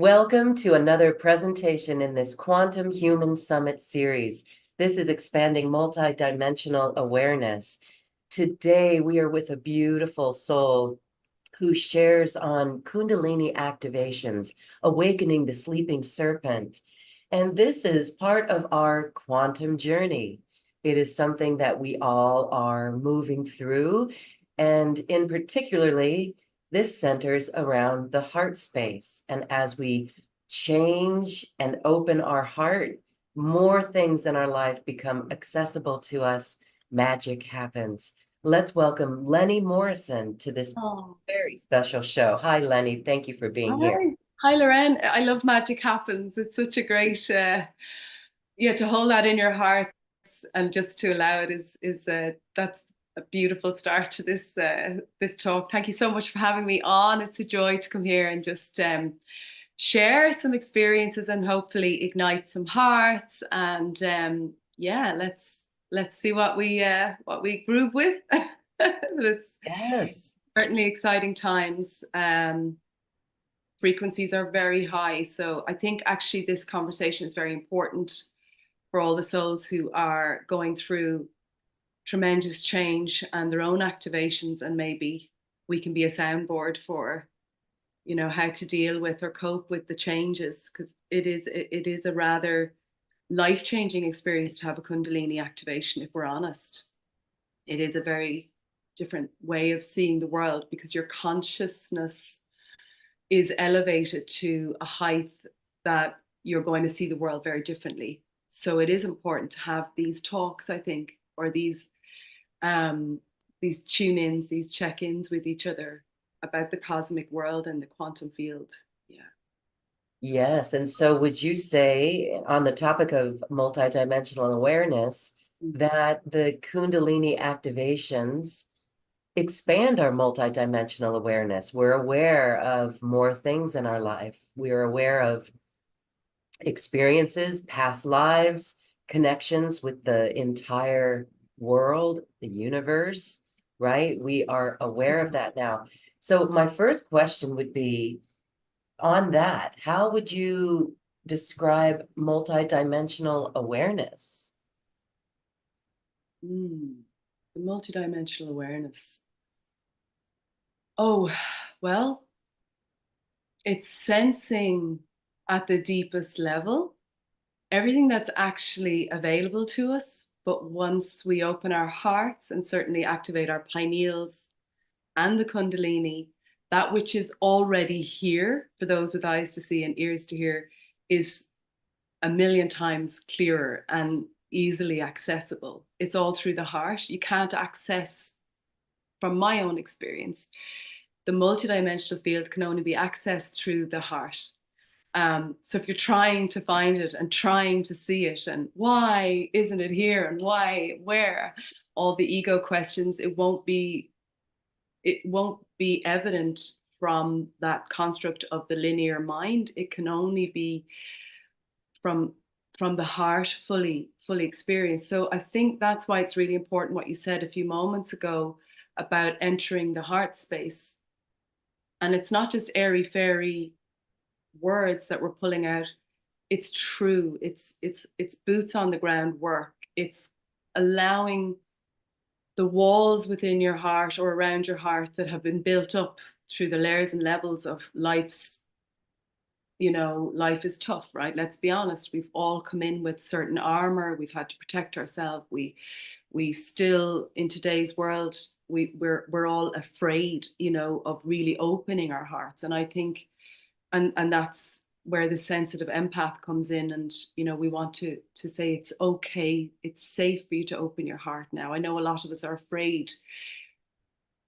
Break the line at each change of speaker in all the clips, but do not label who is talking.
Welcome to another presentation in this Quantum Human Summit series. This is expanding multidimensional awareness. Today, we are with a beautiful soul who shares on Kundalini activations, awakening the sleeping serpent. And this is part of our quantum journey. It is something that we all are moving through. And in particularly, this centers around the heart space. And as we change and open our heart, more things in our life become accessible to us. Magic happens. Let's welcome Leni Morrison to this
Oh,
very special show. Hi, Leni. Thank you for being here.
hi. Hi, Lorraine. I love Magic Happens. It's such a great, yeah, to hold that in your heart and just to allow it is that's a beautiful start to this talk. Thank you so much for having me on. It's a joy to come here and just share some experiences and hopefully ignite some hearts. And yeah, let's see what we groove with. It's
Yes.
certainly exciting times. Frequencies are very high. So I think actually this conversation is very important for all the souls who are going through tremendous change and their own activations. And maybe we can be a soundboard for, how to deal with or cope with the changes, because it is a rather life-changing experience to have a Kundalini activation, if we're honest. It is a very different way of seeing the world because your consciousness is elevated to a height that you're going to see the world very differently. So it is important to have these talks, I think, or these tune-ins, these check-ins with each other about the cosmic world and the quantum field. Yeah.
Yes. And so would you say, on the topic of multidimensional awareness, that the Kundalini activations expand our multidimensional awareness? We're aware of more things in our life. We're aware of experiences, past lives, connections with the entire world, the universe, right? We are aware of that now. So my first question would be on that, how would you describe multidimensional awareness?
The multidimensional awareness. Oh, well, it's sensing at the deepest level everything that's actually available to us. But once we open our hearts and certainly activate our pineals and the Kundalini, that which is already here for those with eyes to see and ears to hear is a million times clearer and easily accessible. It's all through the heart. You can't access, from my own experience, the multidimensional field can only be accessed through the heart. So if you're trying to find it and trying to see it, and why isn't it here, and why, where, all the ego questions, it won't be evident from that construct of the linear mind. It can only be from the heart, fully experienced. So I think that's why it's really important what you said a few moments ago about entering the heart space. And it's not just airy fairy words that we're pulling out. It's true. It's boots on the ground work. It's allowing the walls within your heart or around your heart that have been built up through the layers and levels of life's, life is tough, right? Let's be honest. We've all come in with certain armor. We've had to protect ourselves. We still, in today's world, we're all afraid, of really opening our hearts. And I think, and that's where the sensitive empath comes in. And we want to say it's okay, it's safe for you to open your heart now. I know a lot of us are afraid,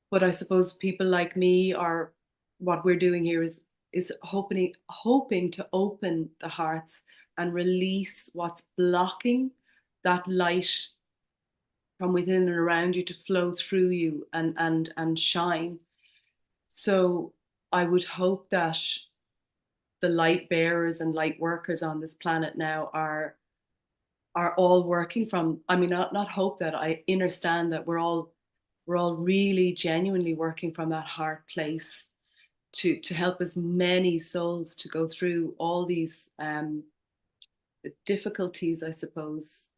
but I suppose people like me are, what we're doing here is hoping to open the hearts and release what's blocking that light from within and around you to flow through you and shine. So I would hope that the light bearers and light workers on this planet now are all working from, I mean, not hope, that I understand that we're all really genuinely working from that heart place, to help as many souls to go through all these difficulties, I suppose,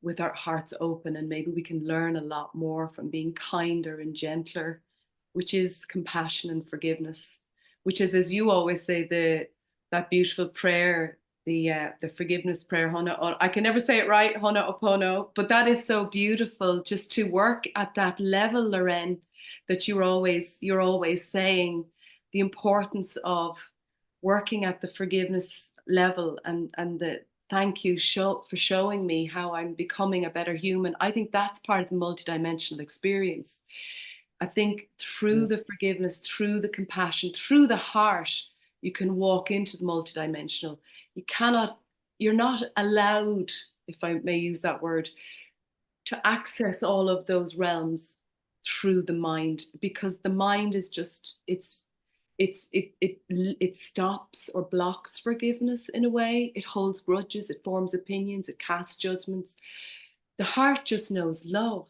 with our hearts open, and maybe we can learn a lot more from being kinder and gentler, which is compassion and forgiveness, which is, as you always say, that beautiful prayer, the forgiveness prayer, Hana. I can never say it right, Hana Opono, but that is so beautiful, just to work at that level, Loren, that you're always saying the importance of working at the forgiveness level, and the thank you for showing me how I'm becoming a better human. I think that's part of the multidimensional experience. I think through the forgiveness, through the compassion, through the heart, you can walk into the multidimensional. You're not allowed, if I may use that word, to access all of those realms through the mind, because the mind is just, it stops or blocks forgiveness in a way. It holds grudges, it forms opinions, it casts judgments. The heart just knows love.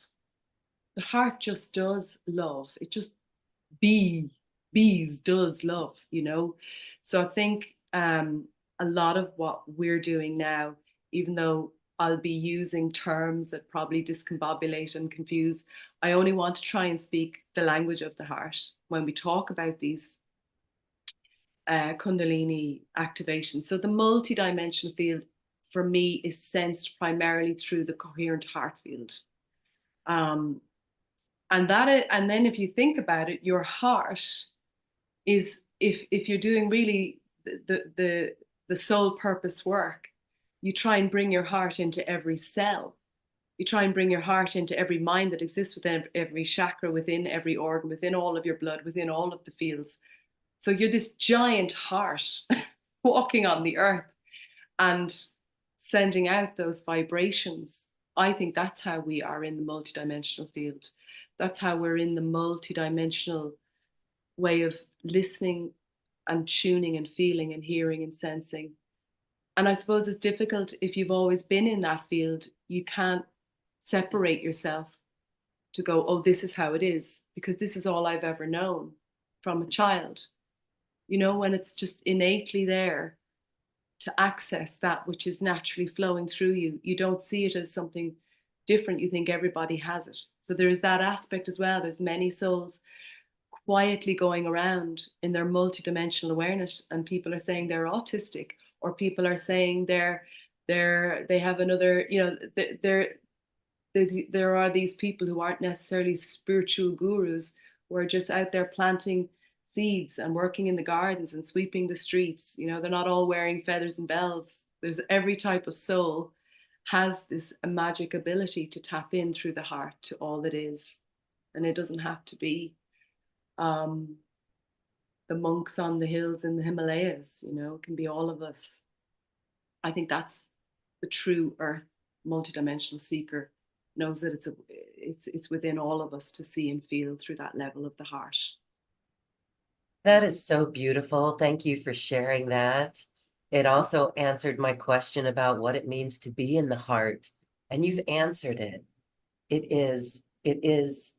The heart just does love. It just does love, you know. So I think a lot of what we're doing now, even though I'll be using terms that probably discombobulate and confuse, I only want to try and speak the language of the heart when we talk about these Kundalini activations. So the multidimensional field for me is sensed primarily through the coherent heart field. And then if you think about it, your heart is, if you're doing really the soul purpose work, you try and bring your heart into every cell. You try and bring your heart into every mind that exists within every chakra, within every organ, within all of your blood, within all of the fields. So you're this giant heart walking on the earth and sending out those vibrations. I think that's how we are in the multidimensional field. That's how we're in the multidimensional way of listening and tuning and feeling and hearing and sensing. And I suppose it's difficult if you've always been in that field. You can't separate yourself to go, oh, this is how it is, because this is all I've ever known from a child. You know, when it's just innately there to access that which is naturally flowing through you, you don't see it as something different. You think everybody has it. So there is that aspect as well. There's many souls quietly going around in their multidimensional awareness, and people are saying they're autistic, or people are saying they have another, you know, there are these people who aren't necessarily spiritual gurus, who are just out there planting seeds and working in the gardens and sweeping the streets. You know, they're not all wearing feathers and bells. There's every type of soul has this magic ability to tap in through the heart to all that is. And it doesn't have to be the monks on the hills in the Himalayas, you know, it can be all of us. I think that's the true earth multidimensional seeker, knows that it's within all of us to see and feel through that level of the heart.
That is so beautiful. Thank you for sharing that. It also answered my question about what it means to be in the heart, and you've answered it. It is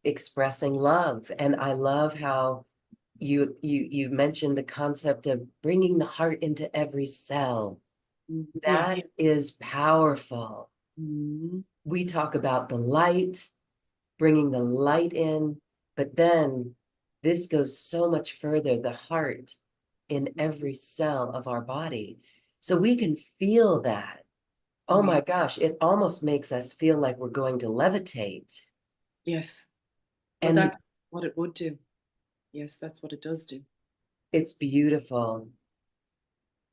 expressing love, and I love how you mentioned the concept of bringing the heart into every cell. That is powerful. We talk about the light, bringing the light in, but then this goes so much further, the heart in every cell of our body. So we can feel that. Oh my gosh, it almost makes us feel like we're going to levitate.
Yes. And that's what it would do. Yes, that's what it does do.
It's beautiful.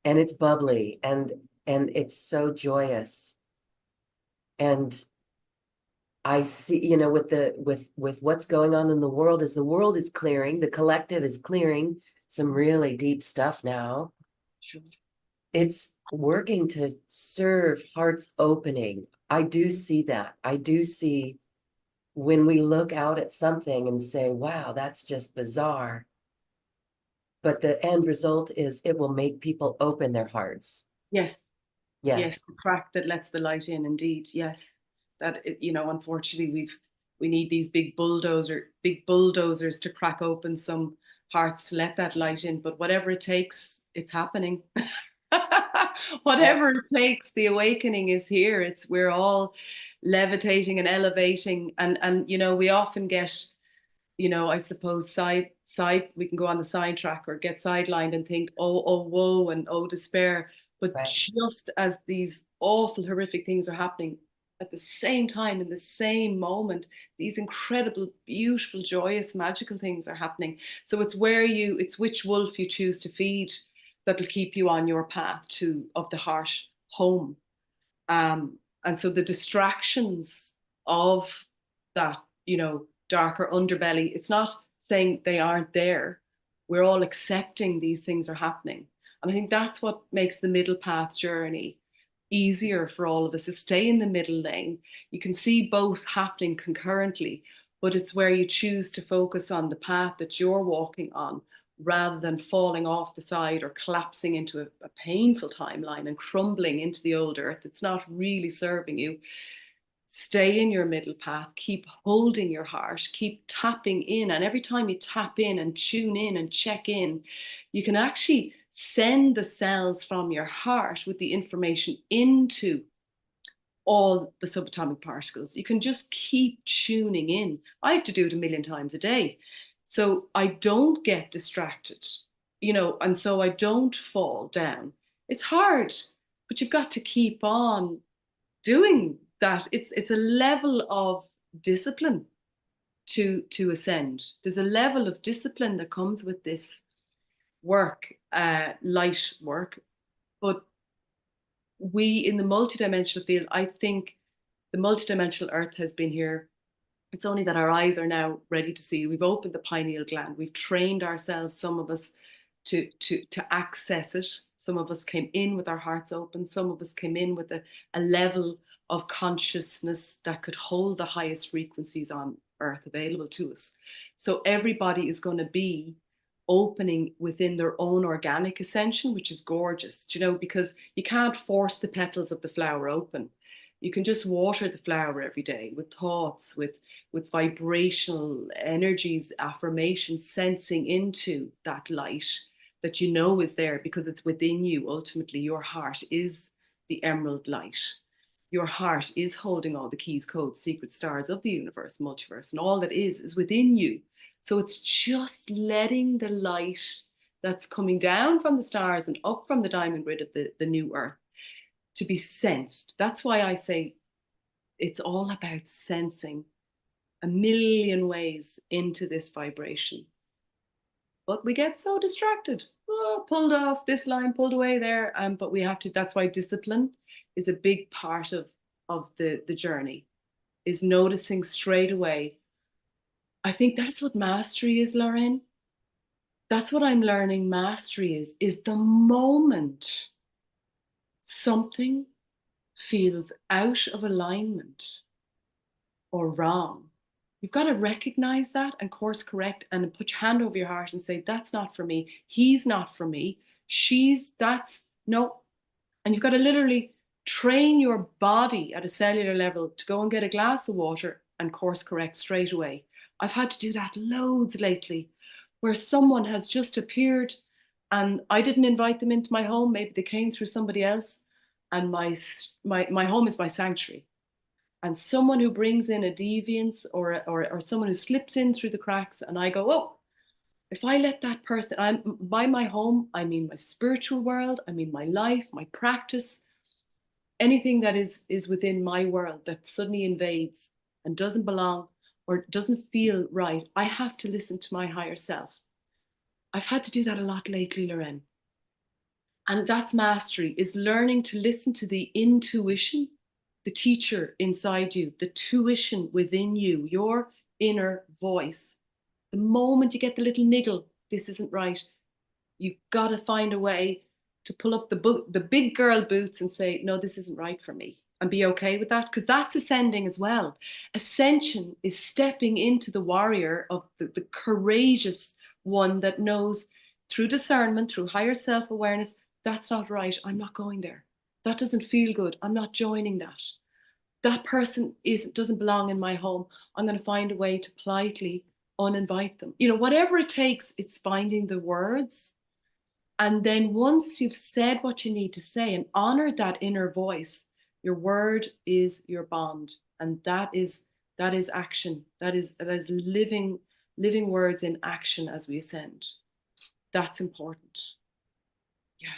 And it's bubbly, and it's so joyous. And I see, you know, with what's going on in the world, as the world is clearing, the collective is clearing some really deep stuff now.
Sure.
It's working to serve hearts opening. I do see that. I do see when we look out at something and say, wow, that's just bizarre. But the end result is it will make people open their hearts.
Yes.
Yes.
Yes, the crack that lets the light in, indeed. Yes. That, you know, unfortunately, We need these big bulldozers to crack open some hearts to let that light in. But whatever it takes, it's happening.
Yeah,
Whatever it takes, the awakening is here. We're all levitating and elevating, and we often get, I suppose, side we can go on the sidetrack or get sidelined and think, oh woe and oh despair. But
right.
just as these awful, horrific things are happening, at the same time, in the same moment, these incredible, beautiful, joyous, magical things are happening. So it's which wolf you choose to feed that'll keep you on your path of the heart home. And so the distractions of that, darker underbelly, it's not saying they aren't there. We're all accepting these things are happening. And I think that's what makes the middle path journey easier for all of us, to stay in the middle lane. You can see both happening concurrently, but it's where you choose to focus on the path that you're walking on rather than falling off the side or collapsing into a painful timeline and crumbling into the old earth. It's not really serving you. Stay in your middle path, keep holding your heart, keep tapping in. And every time you tap in and tune in and check in, you can actually send the cells from your heart with the information into all the subatomic particles. You can just keep tuning in. I have to do it a million times a day. So I don't get distracted, and so I don't fall down. It's hard, but you've got to keep on doing that. It's a level of discipline to ascend. There's a level of discipline that comes with this work, light work. But we in the multidimensional field, I think the multidimensional earth has been here. It's only that our eyes are now ready to see. We've opened the pineal gland. We've trained ourselves, some of us, to access it. Some of us came in with our hearts open. Some of us came in with a level of consciousness that could hold the highest frequencies on earth available to us. So everybody is going to be opening within their own organic ascension, which is gorgeous, because you can't force the petals of the flower open. You can just water the flower every day with thoughts, with vibrational energies, affirmations, sensing into that light that is there because it's within you. Ultimately, your heart is the emerald light. Your heart is holding all the keys, codes, secret stars of the universe, multiverse, and all that is within you. So it's just letting the light that's coming down from the stars and up from the diamond grid of the new earth to be sensed. That's why I say it's all about sensing a million ways into this vibration. But we get so distracted, pulled off this line, pulled away there. But we have to, that's why discipline is a big part of the journey, is noticing straight away. I think that's what mastery is, Lauren. That's what I'm learning mastery is the moment something feels out of alignment or wrong, you've got to recognize that and course correct and put your hand over your heart and say, that's not for me. He's not for me. No. And you've got to literally train your body at a cellular level to go and get a glass of water and course correct straight away. I've had to do that loads lately, where someone has just appeared and I didn't invite them into my home. Maybe they came through somebody else, and my home is my sanctuary. And someone who brings in a deviance or someone who slips in through the cracks, and I go, oh, if I let that person, by my home, I mean my spiritual world, I mean my life, my practice, anything that is within my world that suddenly invades and doesn't belong or doesn't feel right, I have to listen to my higher self. I've had to do that a lot lately, Loren. And that's mastery, is learning to listen to the intuition, the teacher inside you, the tuition within you, your inner voice. The moment you get the little niggle, this isn't right, you've got to find a way to pull up the big girl boots and say, no, this isn't right for me, and be okay with that, because that's ascending as well. Ascension is stepping into the warrior of the courageous one that knows through discernment, through higher self-awareness, that's not right. I'm not going there. That doesn't feel good. I'm not joining that. that person doesn't belong in my home. I'm going to find a way to politely uninvite them. You know, whatever it takes, it's finding the words. And then once you've said what you need to say and honored that inner voice, your word is your bond. And that is action. That is living words in action as we ascend. That's important. Yeah.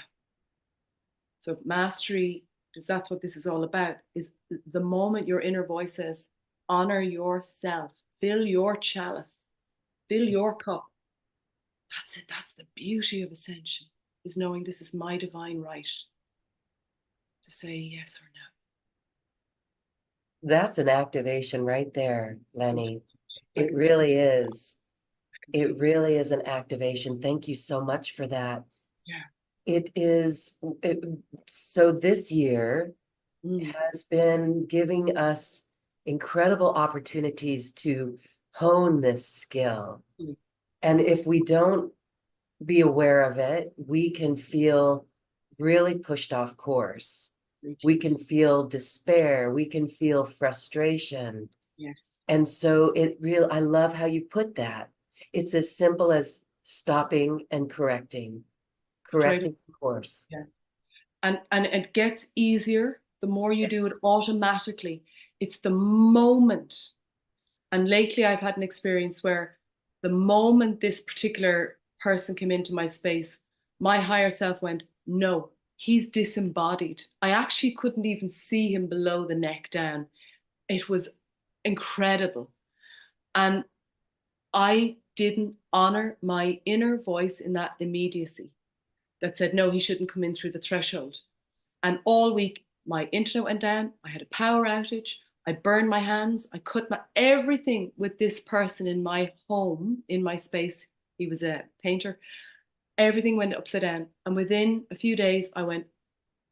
So mastery, because that's what this is all about, is the moment your inner voice says, honor yourself, fill your chalice, fill your cup. That's it. That's the beauty of ascension, is knowing this is my divine right to say yes or no.
That's an activation right there, Leni. It
Like,
really is. It really is an activation. Thank you so much for that.
yeah.
It is, so this year has been giving us incredible opportunities to hone this skill.
Mm.
And if we don't be aware of it, we can feel really pushed off course. We can feel despair. We can feel frustration.
Yes.
And so I love how you put that. It's as simple as stopping and correcting
Straight.
course.
Yeah. And it gets easier the more you do it automatically. It's the moment. And lately I've had an experience where the moment this particular person came into my space, my higher self went, no, he's disembodied. I actually couldn't even see him below the neck down. It was incredible. And I didn't honor my inner voice in that immediacy that said, no, he shouldn't come in through the threshold. And all week, my internet went down. I had a power outage. I burned my hands. I cut everything with this person in my home, in my space. He was a painter. Everything went upside down. And within a few days, I went,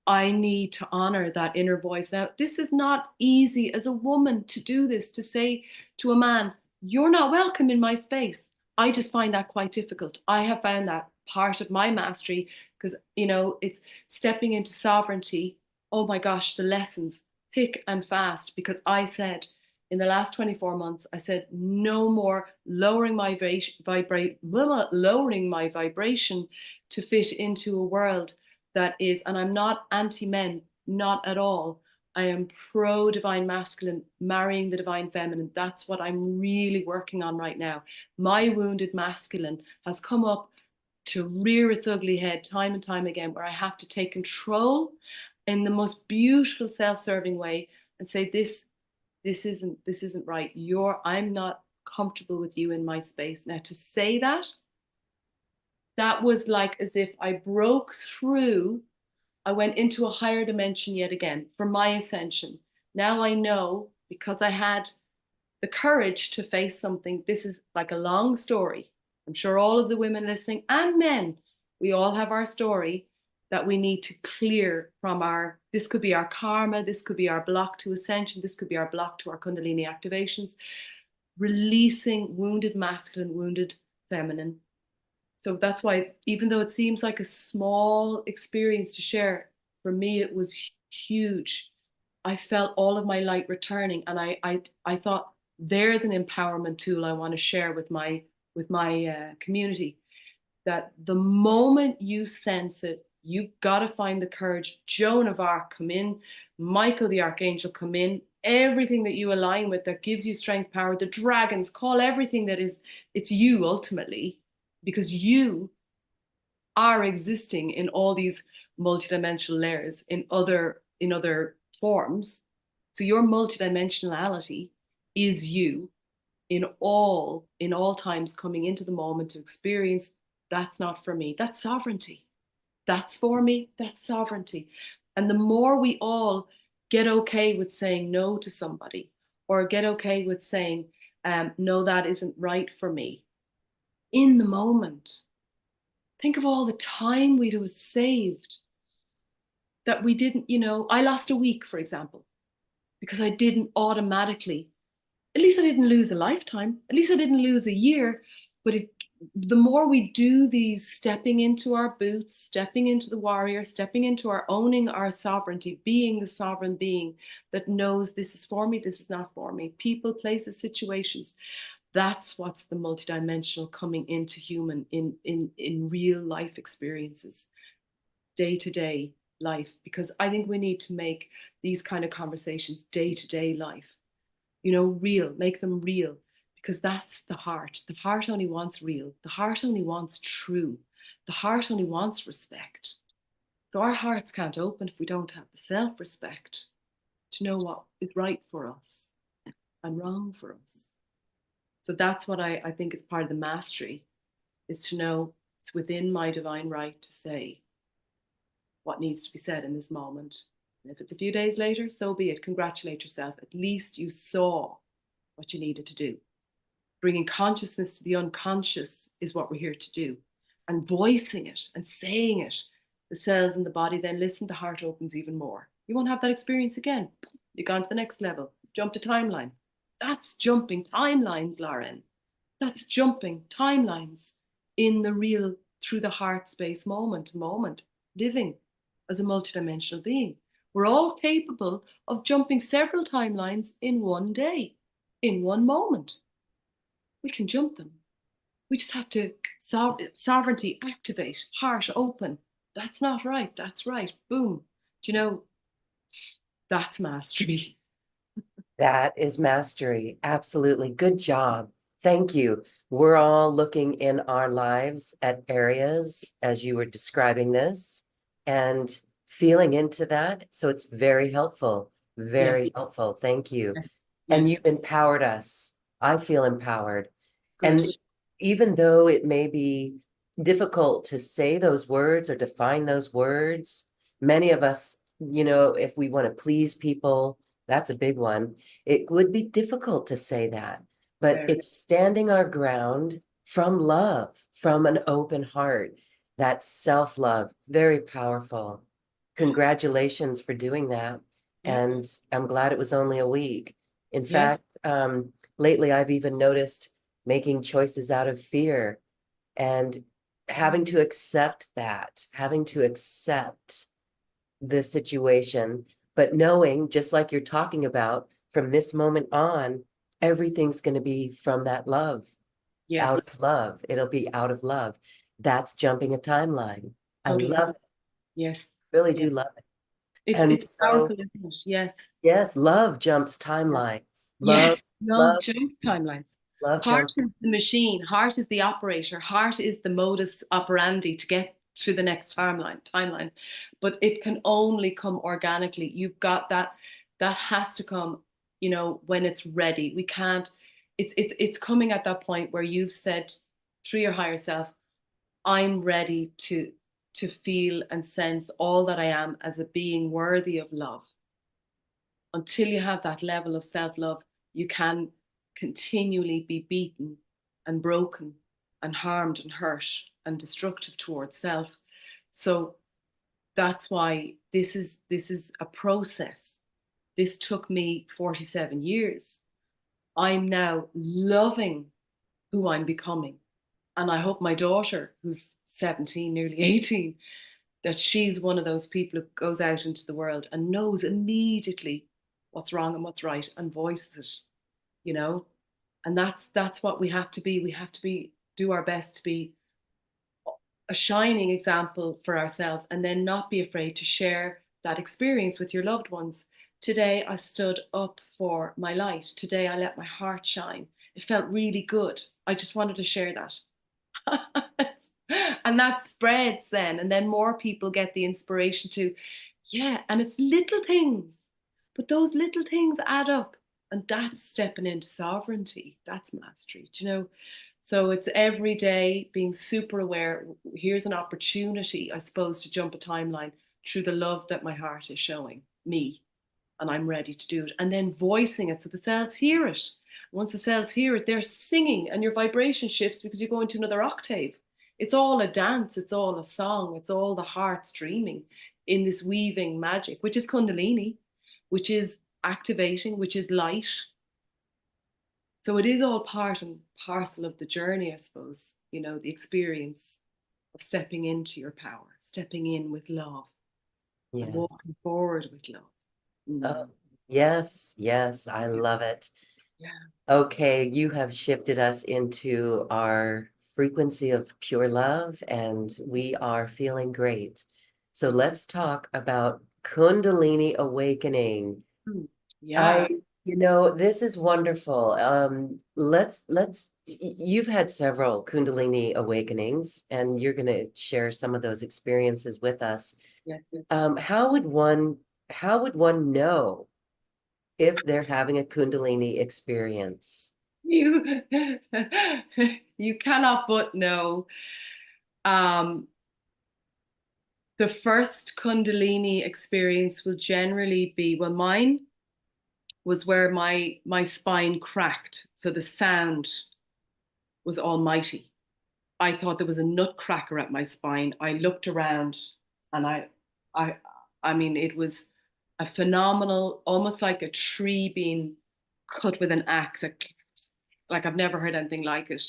I need to honor that inner voice. Now, this is not easy as a woman to do this, to say to a man, you're not welcome in my space. I just find that quite difficult. I have found that part of my mastery because, you know, it's stepping into sovereignty. Oh my gosh, the lessons thick and fast, because I said in the last 24 months, I said no more lowering my vibration to fit into a world that is, and I'm not anti-men, not at all. I am pro divine masculine, marrying the divine feminine. That's what I'm really working on right now. My wounded masculine has come up to rear its ugly head time and time again, where I have to take control in the most beautiful self-serving way and say, this isn't right. I'm not comfortable with you in my space. Now, to say that was like as if I broke through. I went into a higher dimension yet again for my ascension. Now I know, because I had the courage to face something. This is like a long story. I'm sure all of the women listening and men, we all have our story that we need to clear from this could be our karma, this could be our block to ascension, this could be our block to our Kundalini activations, releasing wounded masculine, wounded feminine. So that's why, even though it seems like a small experience to share, for me it was huge. I felt all of my light returning, and I thought, there's an empowerment tool I want to share with my community. That the moment you sense it, you've got to find the courage. Joan of Arc, come in. Michael the Archangel, come in. Everything that you align with that gives you strength, power. The dragons, call everything that is, it's you ultimately, because you are existing in all these multidimensional layers in other forms. So your multidimensionality is you in all times, coming into the moment to experience. That's not for me. That's sovereignty. That's for me. That's sovereignty. And the more we all get okay with saying no to somebody, or get okay with saying, no, that isn't right for me, in the moment, think of all the time we'd have saved that we didn't, I lost a week, for example, because I didn't automatically, at least I didn't lose a lifetime, at least I didn't lose a year, but the more we do these stepping into our boots, stepping into the warrior, stepping into our owning our sovereignty, being the sovereign being that knows this is for me, this is not for me, people, places, situations. That's what's the multidimensional coming into human in real life experiences, day to day life. Because I think we need to make these kind of conversations day to day life, you know, real, make them real, because that's the heart. The heart only wants real. The heart only wants true. The heart only wants respect. So our hearts can't open if we don't have the self-respect to know what is right for us and wrong for us. So that's what I think is part of the mastery, is to know it's within my divine right to say what needs to be said in this moment. And if it's a few days later, so be it. Congratulate yourself. At least you saw what you needed to do. Bringing consciousness to the unconscious is what we're here to do. And voicing it and saying it, the cells in the body then listen, the heart opens even more. You won't have that experience again. You've gone to the next level. Jump to timeline. That's jumping timelines, Lauren. That's jumping timelines in the real, through the heart space, moment to moment, living as a multidimensional being. We're all capable of jumping several timelines in one day, in one moment. We can jump them. We just have to sovereignty activate, heart open. That's not right. That's right. Boom. Do you know, that's mastery.
That is mastery. Absolutely. Good job. Thank you. We're all looking in our lives at areas as you were describing this and feeling into that. So it's very helpful. Very
Yes.
helpful. Thank you. And
Yes.
you've empowered us. I feel empowered.
Good.
And even though it may be difficult to say those words or define those words, many of us, you know, if we want to please people, that's a big one. It would be difficult to say that, but
Very.
it's standing our ground from love, from an open heart. That self-love, very powerful. Congratulations for doing that.
Yeah.
And I'm glad it was only a week. In
Yes.
fact, lately I've even noticed making choices out of fear and having to accept that, having to accept the situation, but knowing, just like you're talking about, from this moment on, everything's going to be from that love, out
Yes.
of love. It'll be out of love. That's jumping a timeline. I
Totally.
love it,
Yes.
really
Yeah.
do love it.
It's
And
it's
so,
powerful, isn't it? Yes.
yes, love jumps
Yeah.
timelines. Love,
Yes. Love
love,
jumps timelines.
love
Heart
jumps.
is the machine. Heart is the operator. Heart is the modus operandi to get to the next timeline. But it can only come organically. You've got that. That has to come, you know, when it's ready. We can't. It's coming at that point where you've said through your higher self, I'm ready to feel and sense all that I am as a being worthy of love. Until you have that level of self-love, you can continually be beaten and broken and harmed and hurt and destructive towards self. So that's why this is a process. This took me 47 years. I'm now loving who I'm becoming. And I hope my daughter, who's 17, nearly 18, that she's one of those people who goes out into the world and knows immediately what's wrong and what's right and voices it, you know. And that's what we have to be. We have to be, do our best to be a shining example for ourselves, and then not be afraid to share that experience with your loved ones. Today I stood up for my light. Today I let my heart shine. It felt really good. I just wanted to share that. And that spreads then, and then more people get the inspiration to, yeah. And it's little things, but those little things add up, and that's stepping into sovereignty. That's mastery, do you know? So it's every day being super aware. Here's an opportunity, I suppose, to jump a timeline through the love that my heart is showing me, and I'm ready to do it. And then voicing it so the cells hear it. Once the cells hear it, they're singing, and your vibration shifts because you go into another octave. It's all a dance, it's all a song, it's all the heart streaming in this weaving magic, which is Kundalini, which is activating, which is light. So it is all part and parcel of the journey, I suppose, you know, the experience of stepping into your power, stepping in with love and
Yes.
walking forward with love.
Oh, yes, yes, I love it.
Yeah.
Okay, you have shifted us into our frequency of pure love, and we are feeling great. So let's talk about Kundalini awakening.
Yeah.
I, this is wonderful. You've had several Kundalini awakenings, and you're going to share some of those experiences with us.
Yes.
How would one know if they're having a Kundalini experience?
You you cannot but know. Um, the first Kundalini experience will generally be, well, mine was where my spine cracked. So the sound was almighty. I thought there was a nutcracker at my spine. I looked around and I I mean it was a phenomenal, almost like a tree being cut with an axe. Like I've never heard anything like it.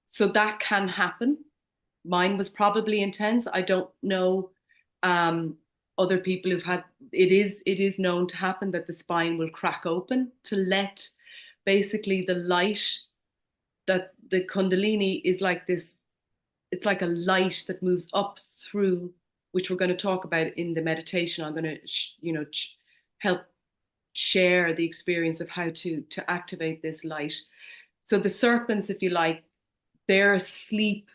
So that can happen. Mine was probably intense. I don't know um, other people who've had it is known to happen that the spine will crack open to let basically the light that the Kundalini is like this, it's like a light that moves up through, which we're going to talk about in the meditation. I'm going to help share the experience of how to activate this light. So the serpents, if you like, they're asleep.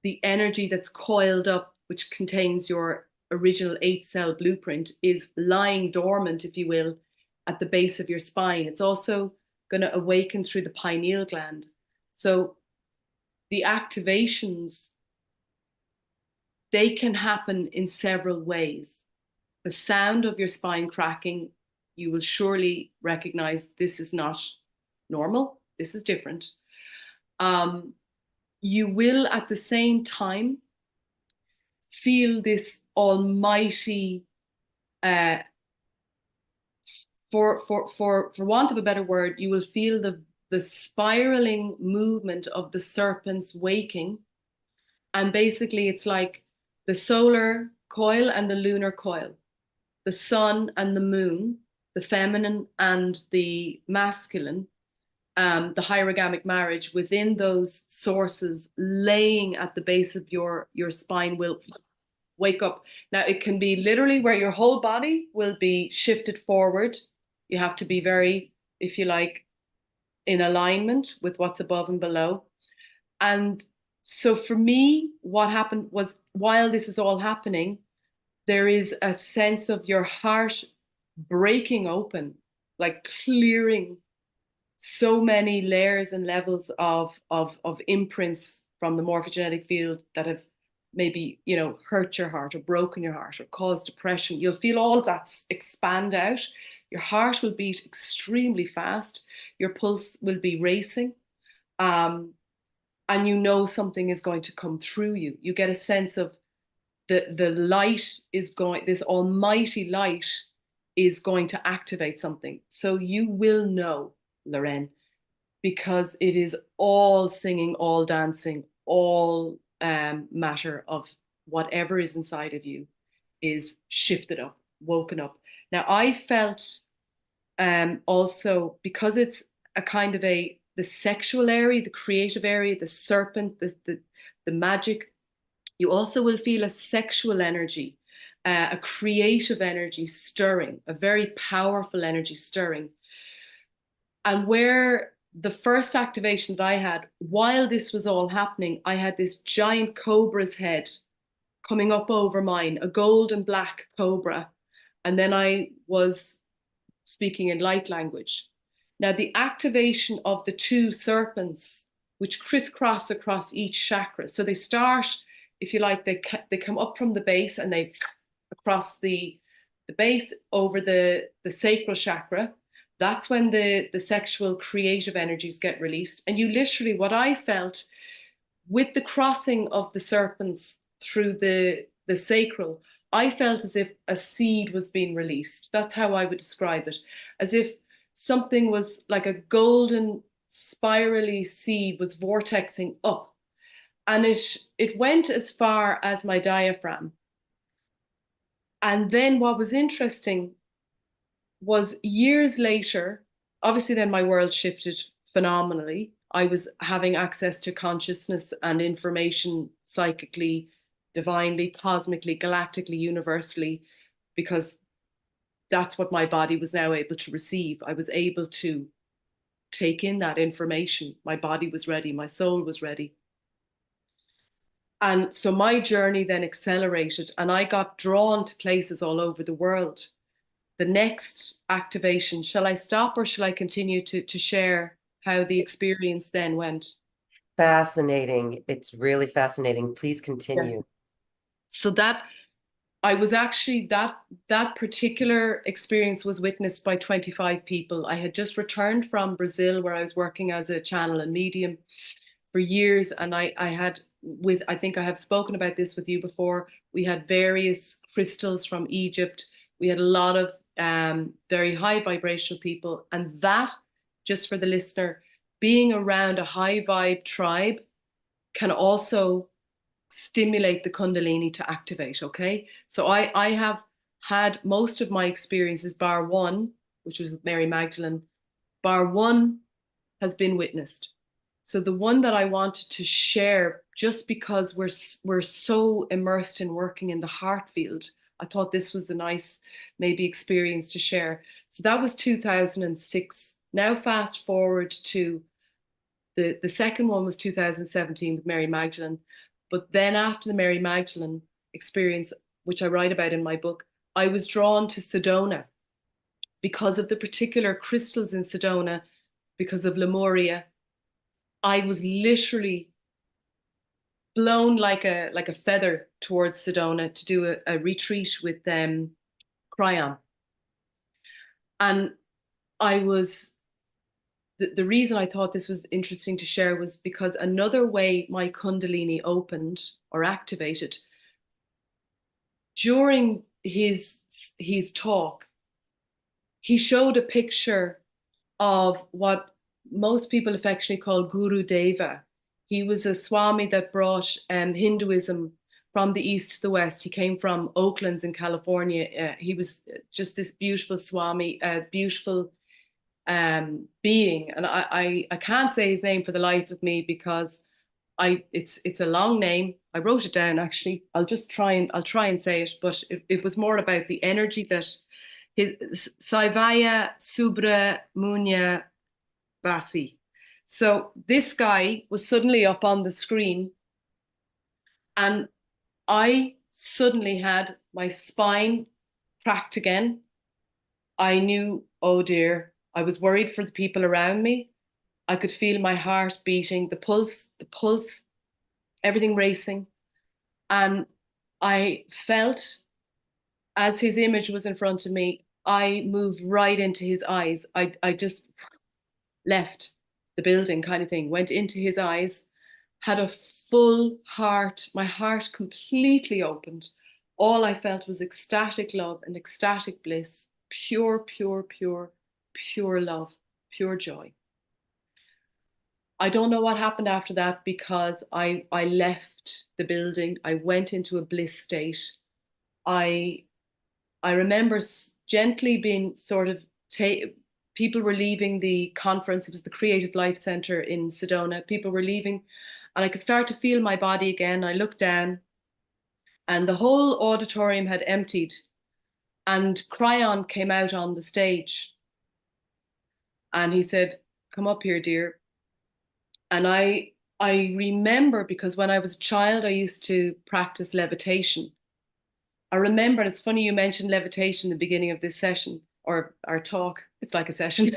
The energy that's coiled up, which contains your original 8-cell blueprint, is lying dormant, if you will, at the base of your spine. It's also going to awaken through the pineal gland. So the activations, they can happen in several ways. The sound of your spine cracking, you will surely recognize this is not normal. This is different. You will at the same time feel this almighty, uh, for want of a better word, you will feel the spiraling movement of the serpents waking. And basically it's like the solar coil and the lunar coil, the sun and the moon, the feminine and the masculine, the hierogamic marriage within those sources laying at the base of your spine will wake up. Now, it can be literally where your whole body will be shifted forward. You have to be very, if you like, in alignment with what's above and below. And so for me, what happened was, while this is all happening, there is a sense of your heart breaking open, like clearing so many layers and levels of imprints from the morphogenetic field that have maybe, hurt your heart or broken your heart or caused depression. You'll feel all of that expand out. Your heart will beat extremely fast. Your pulse will be racing. And something is going to come through you. You get a sense of the light is going, this almighty light is going to activate something. So you will know, Loren, because it is all singing, all dancing, all matter of whatever is inside of you is shifted up, woken up. Now, I felt also, because it's a kind of the sexual area, the creative area, the serpent, the magic, you also will feel a sexual energy, a creative energy stirring, a very powerful energy stirring. And where the first activation that I had, while this was all happening, I had this giant cobra's head coming up over mine, a gold and black cobra. And then I was speaking in light language. Now, the activation of the two serpents, which crisscross across each chakra. So they start, if you like, they come up from the base and they across the base over the sacral chakra. That's when the sexual creative energies get released. And you literally, what I felt with the crossing of the serpents through the sacral, I felt as if a seed was being released. That's how I would describe it. As if something was like a golden spirally sea was vortexing up, and it went as far as my diaphragm. And then what was interesting was years later, obviously then my world shifted phenomenally. I was having access to consciousness and information psychically, divinely, cosmically, galactically, universally, because that's what my body was now able to receive. I was able to take in that information. My body was ready, my soul was ready. And so my journey then accelerated, and I got drawn to places all over the world. The next activation, shall I stop or shall I continue to share how the experience then went?
Fascinating. It's really fascinating. Please
Yeah.
continue.
So that I was actually that particular experience was witnessed by 25 people. I had just returned from Brazil, where I was working as a channel and medium for years, and I had with, I think I have spoken about this with you before, we had various crystals from Egypt. We had a lot of very high vibrational people, and that, just for the listener, being around a high vibe tribe can also stimulate the Kundalini to activate. Okay, so I have had most of my experiences, bar one, which was with Mary Magdalene, bar one has been witnessed. So the one that I wanted to share, just because we're so immersed in working in the heart field, I thought this was a nice maybe experience to share. So that was 2006. Now fast forward to the second one was 2017 with Mary Magdalene. But then after the Mary Magdalene experience, which I write about in my book, I was drawn to Sedona because of the particular crystals in Sedona, because of Lemuria. I was literally blown like a feather towards Sedona to do a retreat with Cryon. And I was, the reason I thought this was interesting to share was because another way my Kundalini opened or activated during his talk, he showed a picture of what most people affectionately call Guru Deva. He was a Swami that brought Hinduism from the east to the west. He came from Oaklands in California. He was just this beautiful Swami, beautiful being. And I can't say his name for the life of me because it's a long name. I wrote it down actually. I'll try and say it, but it was more about the energy that his Saivaya Subra Munya Basi. So this guy was suddenly up on the screen, and I suddenly had my spine cracked again. I knew, oh dear, I was worried for the people around me. I could feel my heart beating, the pulse, everything racing. And I felt, as his image was in front of me, I moved right into his eyes. I just left the building kind of thing, went into his eyes, had a full heart, my heart completely opened. All I felt was ecstatic love and ecstatic bliss, pure, pure, pure, pure love, pure joy. I don't know what happened after that because I left the building. I went into a bliss state. I remember gently being sort of people were leaving the conference. It was the Creative Life Center in Sedona. People were leaving, and I could start to feel my body again. I looked down, and the whole auditorium had emptied, and Cryon came out on the stage, and he said, "Come up here, dear." And I remember, because when I was a child, I used to practice levitation. I remember, and it's funny you mentioned levitation in the beginning of this session or our talk. It's like a session.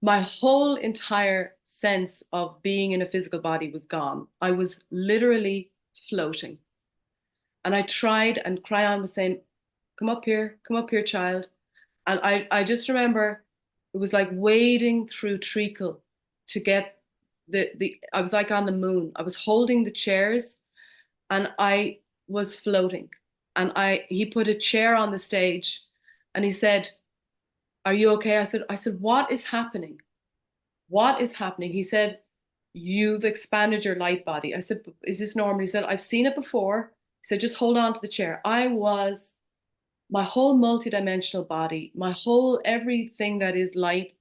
My whole entire sense of being in a physical body was gone. I was literally floating. And I tried, and Cryon was saying, come up here, child. And I just remember it was like wading through treacle to get I was like on the moon. I was holding the chairs and I was floating. And he put a chair on the stage and he said, "Are you okay?" I said, "What is happening?" what is happening? He said, you've expanded your light body. I said, is this normal? He said, I've seen it before. He said, just hold on to the chair. My whole multidimensional body, my whole everything that is light,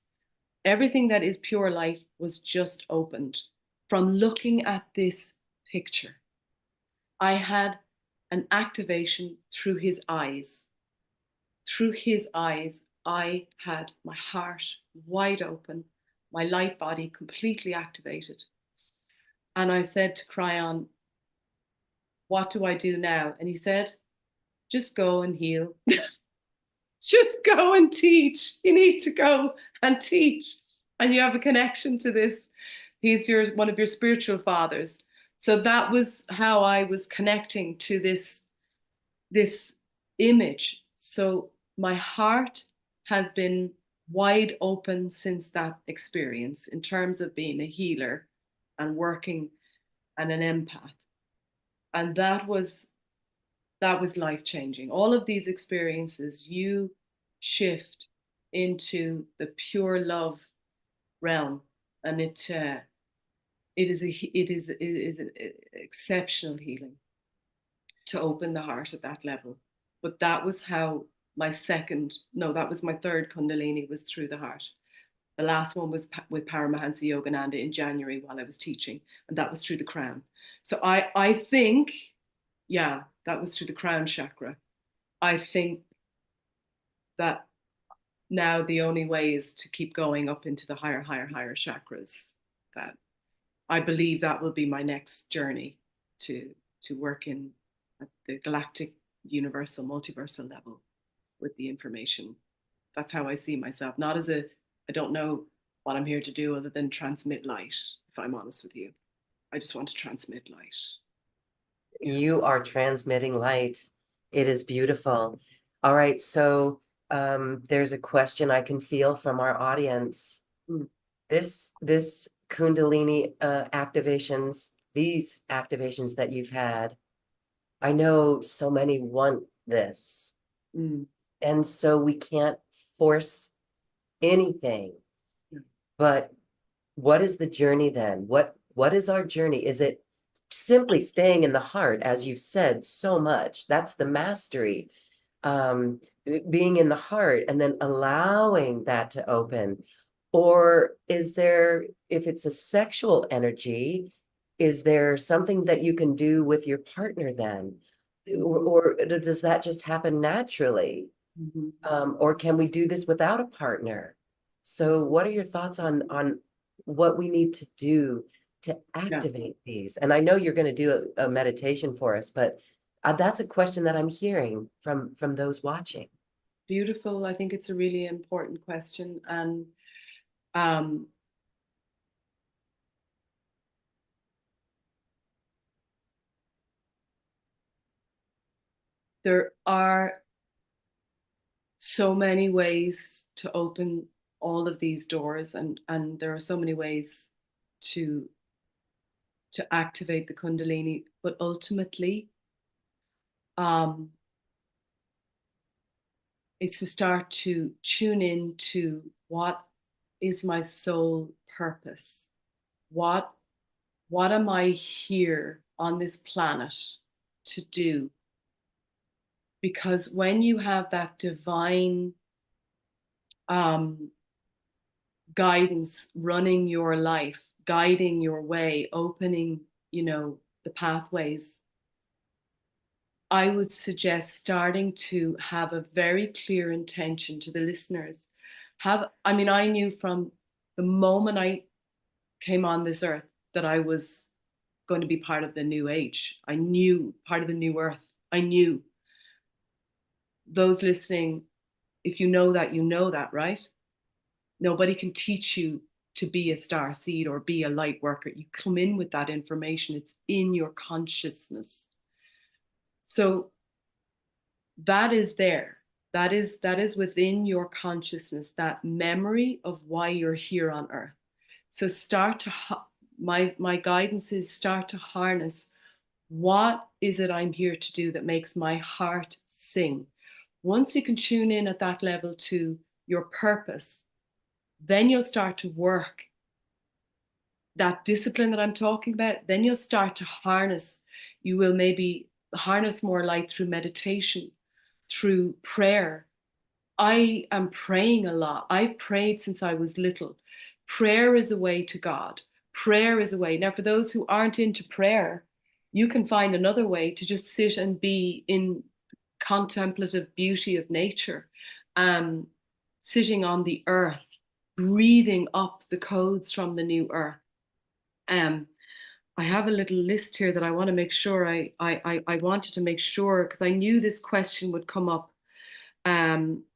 everything that is pure light was just opened from looking at this picture. I had an activation through his eyes. Through his eyes, I had my heart wide open, my light body completely activated. And I said to Cryon, what do I do now? And he said, just go and heal. Just go and teach. You need to go and teach. And you have a connection to this. He's one of your spiritual fathers. So that was how I was connecting to this image. So my heart has been wide open since that experience in terms of being a healer and working and an empath. And that was life-changing. All of these experiences, you shift into the pure love realm, and it is an exceptional healing to open the heart at that level. But that was how that was my third Kundalini, was through the heart. The last one was with Paramahansa Yogananda in January while I was teaching, and that was through the crown. So I think, yeah, that was through the crown chakra. I think that now the only way is to keep going up into the higher chakras. That I believe that will be my next journey to work in at the galactic, universal, multiversal level with the information. That's how I see myself. Not as I don't know what I'm here to do other than transmit light, if I'm honest with you. I just want to transmit light.
You are transmitting light. It is beautiful. All right, so there's a question I can feel from our audience. This Kundalini activations, these activations that you've had, I know so many want this. And so we can't force anything. But what is the journey then? What is our journey? Is it simply staying in the heart, as you've said so much? That's the mastery. Being in the heart and then allowing that to open. Or is there, if it's a sexual energy, is there something that you can do with your partner then? Or does that just happen naturally? Or can we do this without a partner? So what are your thoughts on what we need to do to activate these? And I know you're going to do a meditation for us, but that's a question that I'm hearing from those watching.
Beautiful. I think it's a really important question. And there are so many ways to open all of these doors, and there are so many ways to activate the Kundalini, but ultimately it's to start to tune in to what is my soul purpose. What am I here on this planet to do? Because when you have that divine guidance running your life, guiding your way, opening, the pathways, I would suggest starting to have a very clear intention to the listeners. I knew from the moment I came on this earth that I was going to be part of the new age. I knew, part of the new earth. I knew. Those listening, if you know that, right? Nobody can teach you to be a star seed or be a light worker. You come in with that information. It's in your consciousness. So that is there. That is within your consciousness, that memory of why you're here on earth. So my guidance is start to harness, what is it I'm here to do that makes my heart sing? Once you can tune in at that level to your purpose, then you'll start to work that discipline that I'm talking about, then you'll start to harness. You will maybe harness more light through meditation, through prayer. I am praying a lot. I've prayed since I was little. Prayer is a way to God. Prayer is a way. Now, for those who aren't into prayer, you can find another way to just sit and be in contemplative beauty of nature, um, sitting on the earth, breathing up the codes from the new earth. Um, I have a little list here that I want to make sure I wanted to make sure, because I knew this question would come up,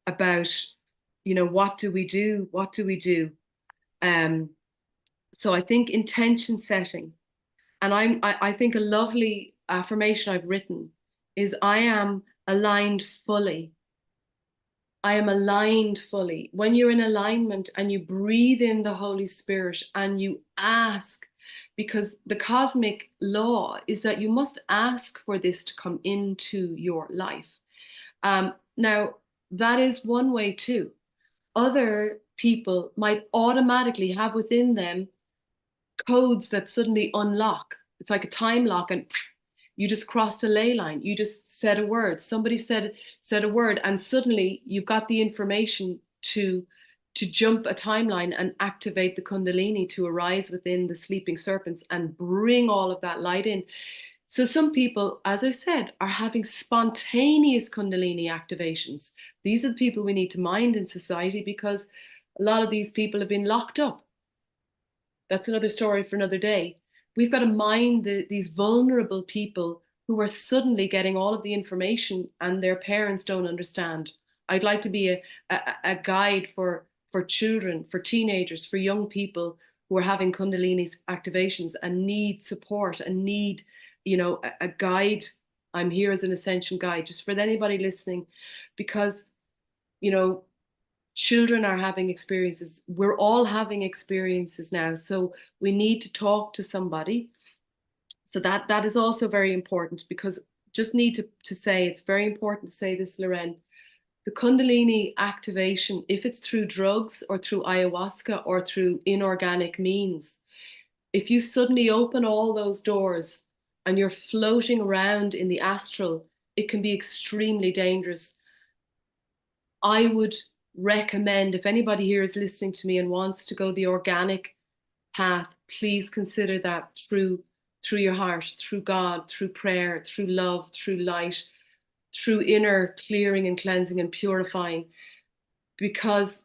about, what do we do? What do we do? Um, so I think intention setting, and I think a lovely affirmation I've written is, I am aligned fully. I am aligned fully. When you're in alignment and you breathe in the Holy Spirit and you ask, because the cosmic law is that you must ask for this to come into your life. Now, that is one way too. Other people might automatically have within them codes that suddenly unlock. It's like a time lock, and you just crossed a ley line. You just said a word. Somebody said a word, and suddenly you've got the information to jump a timeline and activate the Kundalini to arise within the sleeping serpents and bring all of that light in. So some people, as I said, are having spontaneous Kundalini activations. These are the people we need to mind in society, because a lot of these people have been locked up. That's another story for another day. We've got to mind these vulnerable people who are suddenly getting all of the information and their parents don't understand. I'd like to be a guide for children, for teenagers, for young people who are having Kundalini activations and need support and need, a guide. I'm here as an ascension guide, just for anybody listening, because, children are having experiences. We're all having experiences now. So we need to talk to somebody. So that is also very important, because just need to say, it's very important to say this, Loren, the Kundalini activation, if it's through drugs or through ayahuasca or through inorganic means, if you suddenly open all those doors and you're floating around in the astral, it can be extremely dangerous. I would recommend, if anybody here is listening to me and wants to go the organic path, please consider that through your heart, through God, through prayer, through love, through light, through inner clearing and cleansing and purifying. Because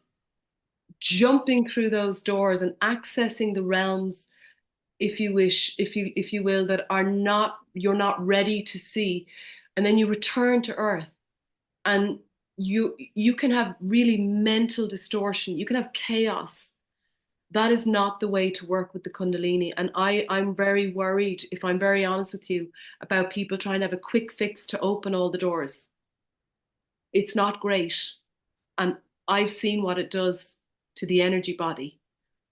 jumping through those doors and accessing the realms, if you wish, if you will, that you're not ready to see, and then you return to earth, and you can have really mental distortion, you can have chaos. That is not the way to work with the Kundalini. And I'm very worried, if I'm very honest with you, about people trying to have a quick fix to open all the doors. It's not great. And I've seen what it does to the energy body.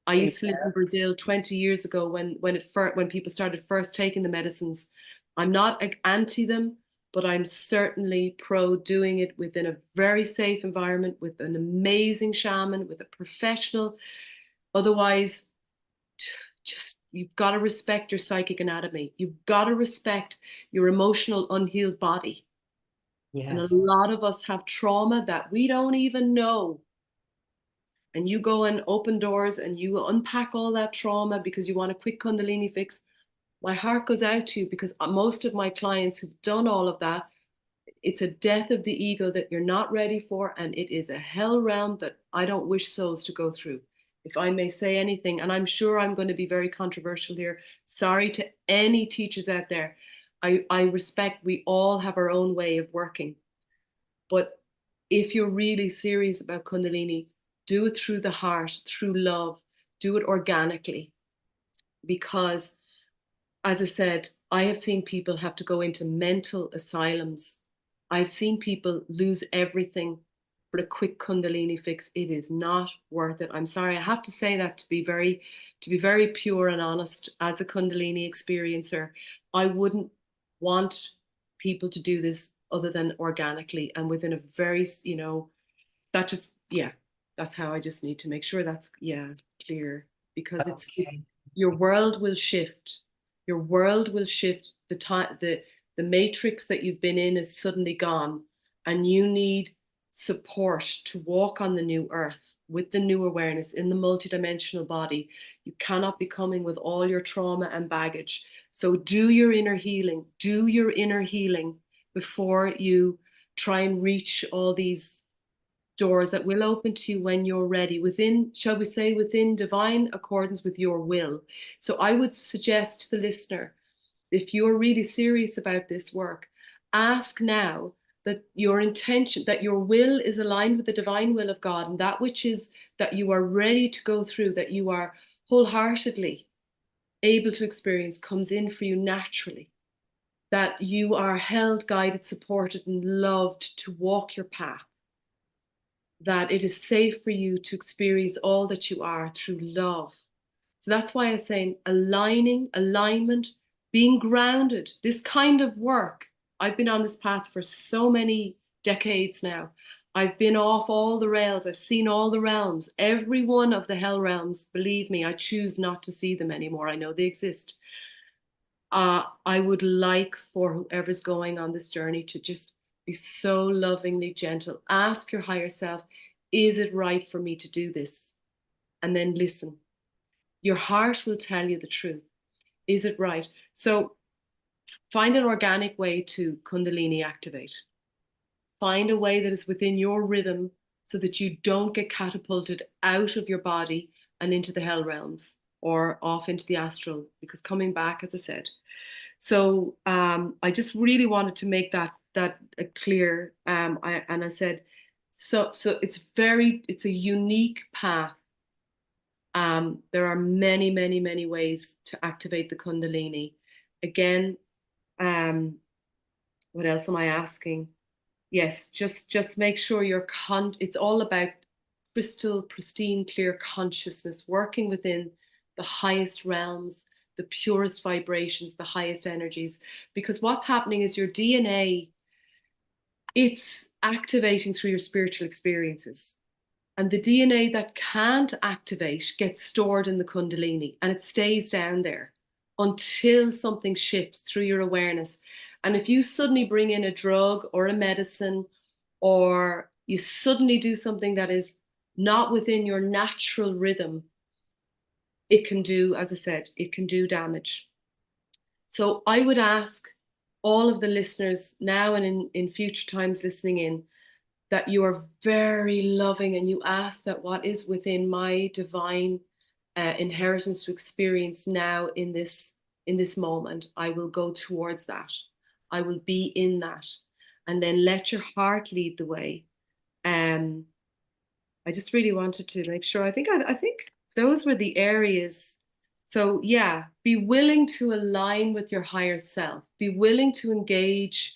I used to live in Brazil 20 years ago when people started first taking the medicines. I'm not anti them, but I'm certainly pro doing it within a very safe environment with an amazing shaman, with a professional. Otherwise, just you've got to respect your psychic anatomy. You've got to respect your emotional unhealed body.
Yes.
And a lot of us have trauma that we don't even know. And you go and open doors and you unpack all that trauma because you want a quick Kundalini fix. My heart goes out to you, because most of my clients who've done all of that, it's a death of the ego that you're not ready for. And it is a hell realm that I don't wish souls to go through, if I may say anything. And I'm sure I'm going to be very controversial here. Sorry to any teachers out there. I respect, we all have our own way of working. But if you're really serious about Kundalini, do it through the heart, through love, do it organically. Because, as I said, I have seen people have to go into mental asylums. I've seen people lose everything for a quick Kundalini fix. It is not worth it. I'm sorry, I have to say that to be very pure and honest. As a Kundalini experiencer, I wouldn't want people to do this other than organically and within a very, that just, yeah, that's how I just need to make sure that's, clear, because
Okay.
Your world will shift. Your world will shift. The matrix that you've been in is suddenly gone, and you need support to walk on the new earth with the new awareness in the multidimensional body. You cannot be coming with all your trauma and baggage. So do your inner healing. Do your inner healing before you try and reach all these doors that will open to you when you're ready, within, shall we say, within divine accordance with your will. So I would suggest to the listener, if you're really serious about this work, ask now that your intention, that your will is aligned with the divine will of God, and that which is that you are ready to go through, that you are wholeheartedly able to experience, comes in for you naturally. That you are held, guided, supported, and loved to walk your path. That it is safe for you to experience all that you are through love. So that's why I'm saying alignment, being grounded, this kind of work. I've been on this path for so many decades now. I've been off all the rails. I've seen all the realms, every one of the hell realms. Believe me, I choose not to see them anymore. I know they exist. I would like for whoever's going on this journey to just be so lovingly gentle. Ask your higher self, is it right for me to do this? And then listen. Your heart will tell you the truth. Is it right? So find an organic way to Kundalini activate. Find a way that is within your rhythm so that you don't get catapulted out of your body and into the hell realms or off into the astral, because coming back, as I said. So I just really wanted to make that clear. I said, so it's a unique path. There are many, many, many ways to activate the Kundalini. Again, what else am I asking? Yes, just make sure it's all about crystal, pristine, clear consciousness, working within the highest realms, the purest vibrations, the highest energies. Because what's happening is your DNA, it's activating through your spiritual experiences. And the DNA that can't activate gets stored in the Kundalini, and it stays down there until something shifts through your awareness. And if you suddenly bring in a drug or a medicine, or you suddenly do something that is not within your natural rhythm, it can do, as I said, it can do damage. So I would ask all of the listeners now and in future times listening in, that you are very loving, and you ask that what is within my divine inheritance to experience now in this moment, I will go towards that. I will be in that. And then let your heart lead the way. I just really wanted to make sure. I think those were the areas. So yeah, be willing to align with your higher self. Be willing to engage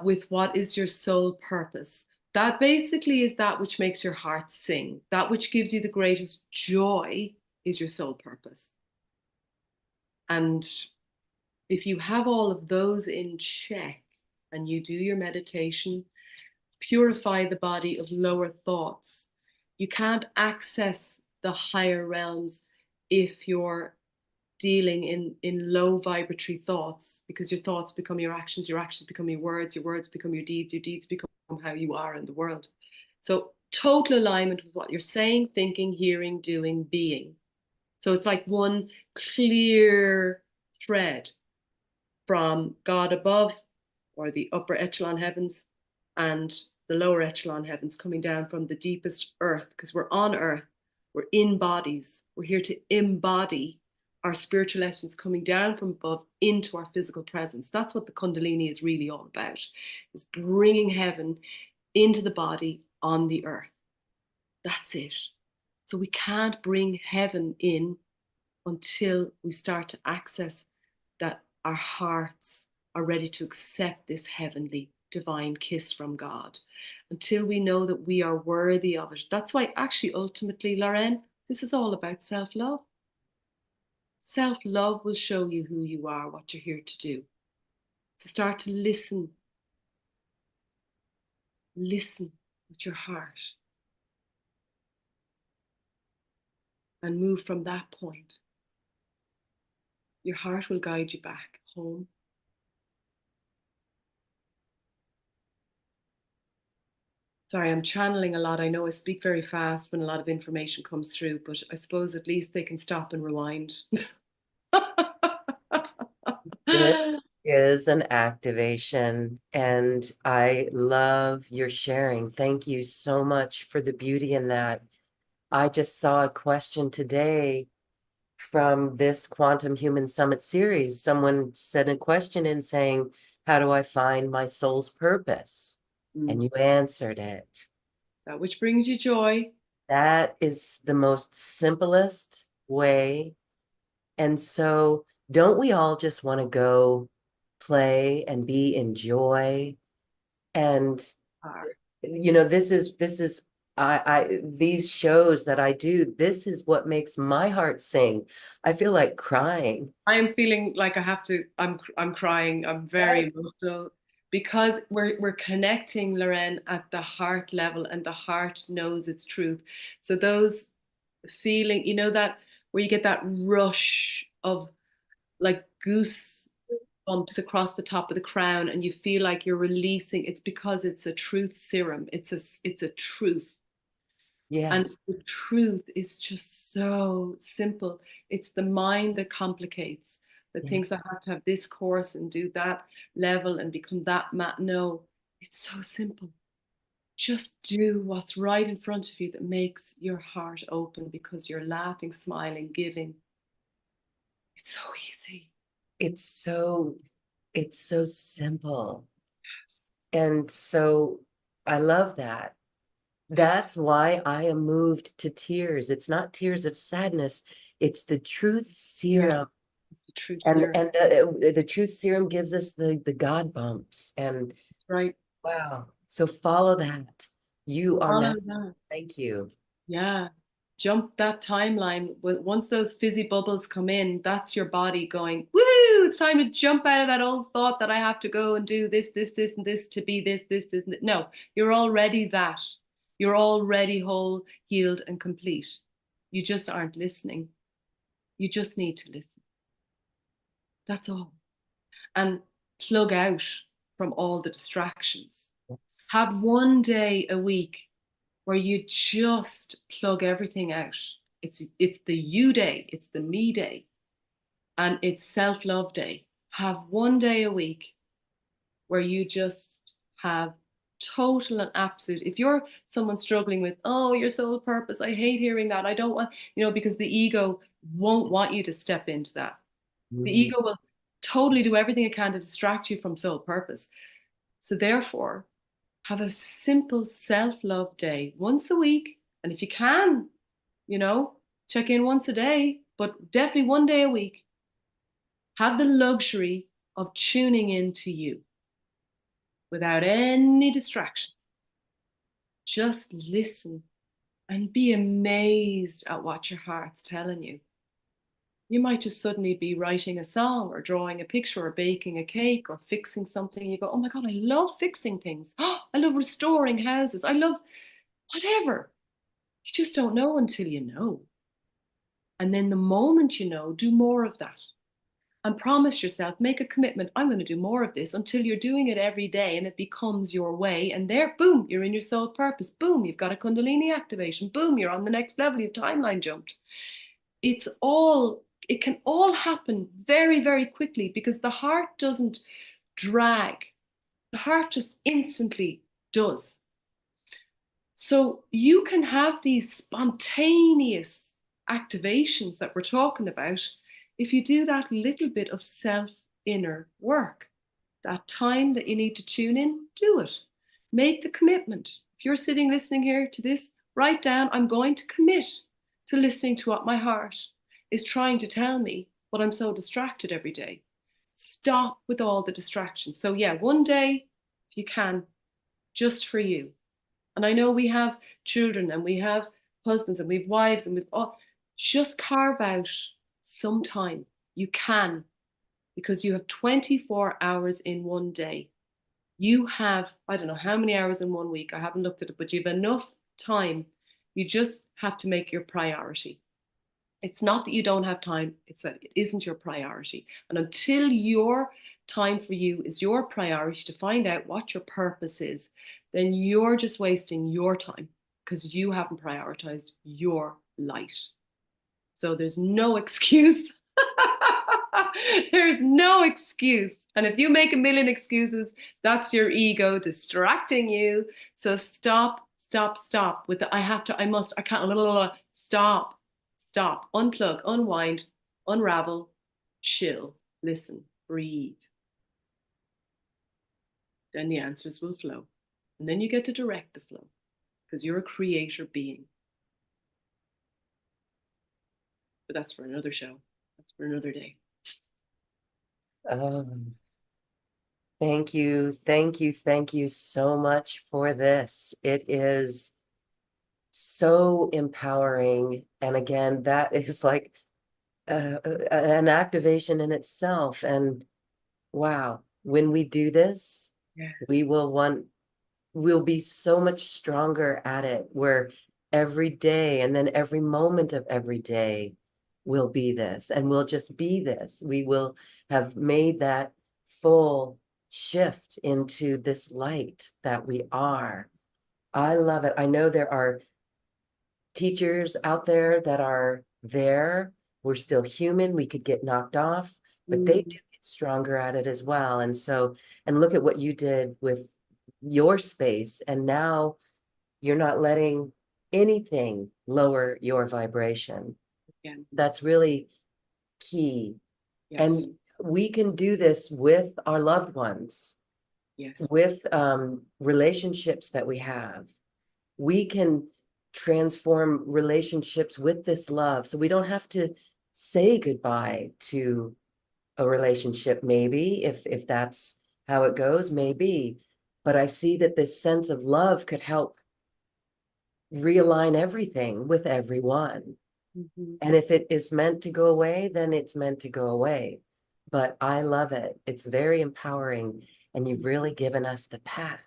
with what is your soul purpose. That basically is that which makes your heart sing. That which gives you the greatest joy is your soul purpose. And if you have all of those in check and you do your meditation, purify the body of lower thoughts. You can't access the higher realms if you're dealing in low vibratory thoughts, because your thoughts become your actions become your words become your deeds become how you are in the world. So total alignment with what you're saying, thinking, hearing, doing, being. So it's like one clear thread from God above, or the upper echelon heavens, and the lower echelon heavens, coming down from the deepest earth, because we're on earth, we're in bodies, we're here to embody our spiritual essence coming down from above into our physical presence. That's what the Kundalini is really all about, is bringing heaven into the body on the earth. That's it. So we can't bring heaven in until we start to access that our hearts are ready to accept this heavenly divine kiss from God, until we know that we are worthy of it. That's why actually ultimately, Lauren, this is all about self-love. Self-love will show you who you are, what you're here to do. So start to listen. Listen with your heart. And move from that point. Your heart will guide you back home. Sorry, I'm channeling a lot. I know I speak very fast when a lot of information comes through, but I suppose at least they can stop and rewind.
This is an activation, and I love your sharing. Thank you so much for the beauty in that. I just saw a question today from this Quantum Human Summit series. Someone sent a question in saying, how do I find my soul's purpose? And you answered it.
That which brings you joy.
That is the most simplest way. And so don't we all just want to go play and be in joy? And this is these shows that I do, this is what makes my heart sing. I feel like crying.
I am feeling like I have to, I'm crying. I'm very emotional because we're connecting, Loren, at the heart level, and the heart knows its truth. So those feeling, that where you get that rush of like goose bumps across the top of the crown, and you feel like you're releasing, it's because it's a truth serum. It's a truth. And
Yes.
the truth is just so simple. It's the mind that complicates, that thinks
Yes.
I have to have this course and do that level and become that No, it's so simple. Just do what's right in front of you that makes your heart open, because you're laughing, smiling, giving. It's so easy.
It's so simple. And so I love that. That's why I am moved to tears. It's not tears of sadness. It's the truth
Yeah,
serum.
it's the truth
And
serum.
and the truth serum gives us the God bumps. And
That's right.
wow. So follow that. You are
Follow
meant.
that.
Thank you.
Yeah. Jump that timeline. Once those fizzy bubbles come in, that's your body going, woohoo, it's time to jump out of that old thought that I have to go and do this, and this to be this. No, you're already that. You're already whole, healed, and complete. You just aren't listening. You just need to listen. That's all. And plug out from all the distractions.
Yes.
Have one day a week where you just plug everything out. It's the you day, it's the me day, and it's self-love day. Have one day a week where you just have total and absolute. If you're someone struggling with, oh, your soul purpose, I hate hearing that. I don't want, because the ego won't want you to step into that. The
Mm.
ego will totally do everything it can to distract you from soul purpose. So therefore, have a simple self-love day once a week. And if you can, check in once a day, but definitely one day a week. Have the luxury of tuning in to you without any distraction. Just listen and be amazed at what your heart's telling you. You might just suddenly be writing a song or drawing a picture or baking a cake or fixing something. You go, oh my God, I love fixing things. Oh, I love restoring houses. I love whatever. You just don't know until you know. And then the moment you know, do more of that. And promise yourself, make a commitment. I'm going to do more of this until you're doing it every day and it becomes your way. And there, boom, you're in your soul purpose. Boom, you've got a Kundalini activation. Boom, you're on the next level. You've timeline jumped. It can all happen very, very quickly because the heart doesn't drag. The heart just instantly does. So you can have these spontaneous activations that we're talking about if you do that little bit of self inner work. That time that you need to tune in, do it. Make the commitment. If you're sitting listening here to this, write down, I'm going to commit to listening to what my heart is trying to tell me, but I'm so distracted every day. Stop with all the distractions. So, yeah, one day, if you can, just for you. And I know we have children and we have husbands and we have wives and we've all, just carve out some time. You can, because you have 24 hours in one day. You have, I don't know how many hours in one week. I haven't looked at it, but you have enough time. You just have to make your priority. It's not that you don't have time, it's that it isn't your priority. And until your time for you is your priority to find out what your purpose is, then you're just wasting your time because you haven't prioritized your light. So there's no excuse. There's no excuse. And if you make a million excuses, that's your ego distracting you. So stop, stop, stop with the I have to, I must, I can't, blah, blah, blah. Stop, stop, unplug, unwind, unravel, chill, listen, breathe. Then the answers will flow. And then you get to direct the flow because you're a creator being. But that's for another show. That's for another day.
Thank you, thank you, thank you so much for this. It is so empowering. And again, that is like an activation in itself. And wow, when we do this,
Yeah.
we'll be so much stronger at it, where every day and then every moment of every day will be this, and we'll just be this. We will have made that full shift into this light that we are. I love it. I know there are teachers out there that are there. We're still human. We could get knocked off, but they do get stronger at it as well. And so, and look at what you did with your space. And now you're not letting anything lower your vibration.
Yeah.
That's really key.
Yes.
And we can do this with our loved ones,
yes.
with relationships that we have. We can transform relationships with this love. So we don't have to say goodbye to a relationship, maybe, if that's how it goes, maybe. But I see that this sense of love could help realign everything with everyone.
Mm-hmm.
And if it is meant to go away, then it's meant to go away. But I love it. It's very empowering. And you've really given us the path.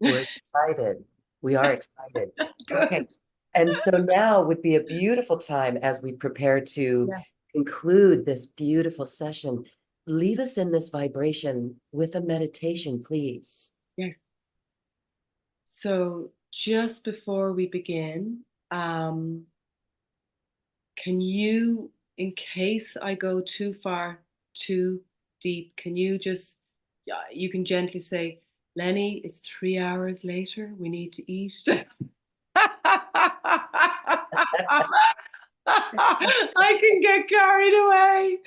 We're excited. We are excited. Okay. And so now would be a beautiful time as we prepare to conclude this beautiful session. Leave us in this vibration with a meditation, please.
Yes. So just before we begin, can you, in case I go too far, too deep, can you just, you can gently say, Leni, it's 3 hours later. We need to eat. I can get carried away.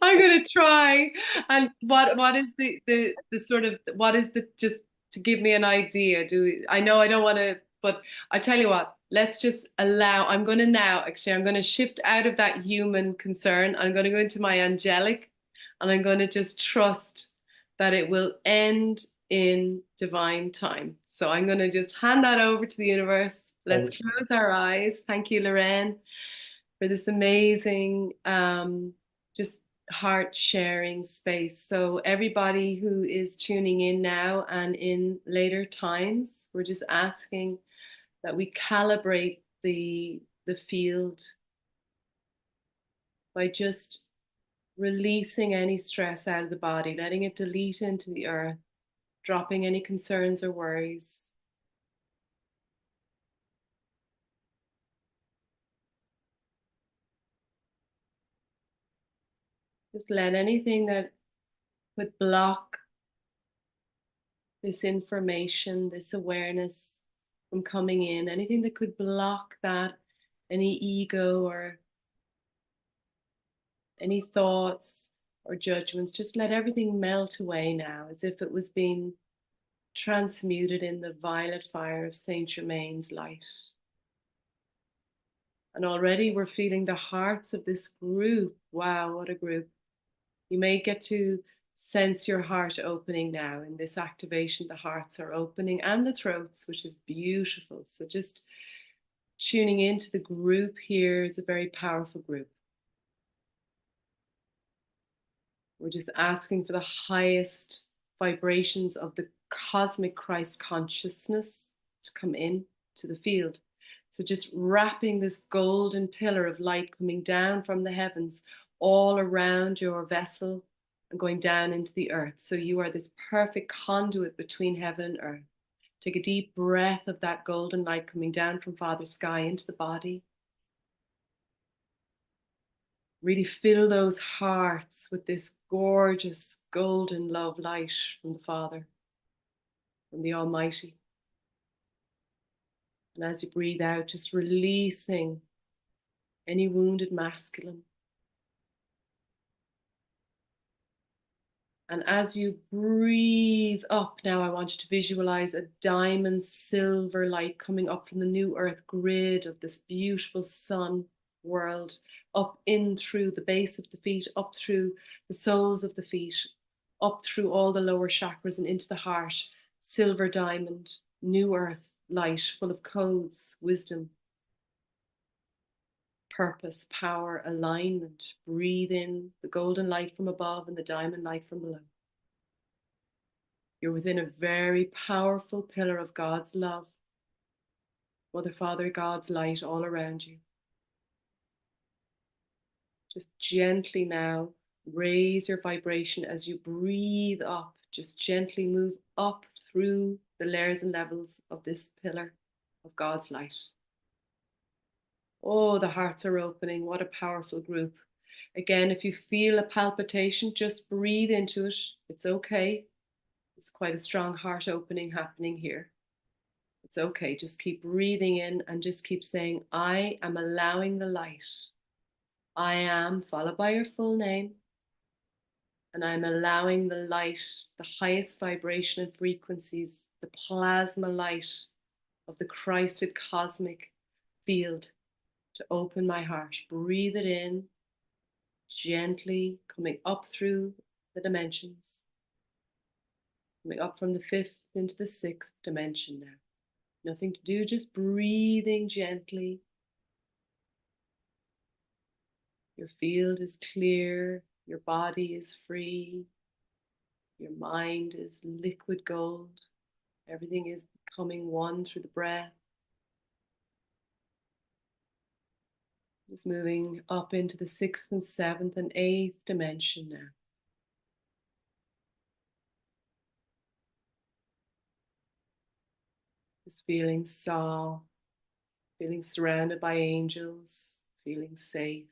I'm gonna try. And what is the sort of, what is the, just to give me an idea? I know I don't want to, but I tell you what, let's just allow. I'm gonna now, actually, I'm gonna shift out of that human concern. I'm gonna go into my angelic, and I'm gonna just trust that it will end in divine time. So I'm gonna just hand that over to the universe. Let's close our eyes. Thank you, Lorraine, for this amazing just heart sharing space. So everybody who is tuning in now and in later times, we're just asking that we calibrate the field by just releasing any stress out of the body, letting it delete into the earth, dropping any concerns or worries. Just let anything that would block this information, this awareness from coming in, anything that could block that, any ego or any thoughts or judgments, just let everything melt away now, as if it was being transmuted in the violet fire of Saint Germain's light. And already we're feeling the hearts of this group. Wow, what a group. You may get to sense your heart opening now. In this activation, the hearts are opening and the throats, which is beautiful. So just tuning into the group here is a very powerful group. We're just asking for the highest vibrations of the cosmic Christ consciousness to come in to the field. So just wrapping this golden pillar of light coming down from the heavens all around your vessel and going down into the earth. So you are this perfect conduit between heaven and earth. Take a deep breath of that golden light coming down from Father Sky into the body. Really fill those hearts with this gorgeous golden love light from the Father, from the Almighty. And as you breathe out, just releasing any wounded masculine. And as you breathe up now, I want you to visualize a diamond silver light coming up from the new earth grid of this beautiful sun world, up in through the base of the feet, up through the soles of the feet, up through all the lower chakras and into the heart. Silver diamond, new earth light, full of codes, wisdom, purpose, power, alignment. Breathe in the golden light from above and the diamond light from below. You're within a very powerful pillar of God's love. Mother, Father, God's light all around you. Just gently now raise your vibration as you breathe up. Just gently move up through the layers and levels of this pillar of God's light. Oh, the hearts are opening. What a powerful group. Again, if you feel a palpitation, just breathe into it. It's okay. It's quite a strong heart opening happening here. It's okay. Just keep breathing in and just keep saying, I am allowing the light. I am, followed by your full name. And I'm allowing the light, the highest vibration and frequencies, the plasma light of the Christed cosmic field to open my heart. Breathe it in, gently coming up through the dimensions. Coming up from the 5th into the 6th dimension now. Nothing to do, just breathing gently. Your field is clear, your body is free, your mind is liquid gold. Everything is becoming one through the breath. Just moving up into the 6th and 7th and 8th dimension now. Just feeling soft, feeling surrounded by angels, feeling safe.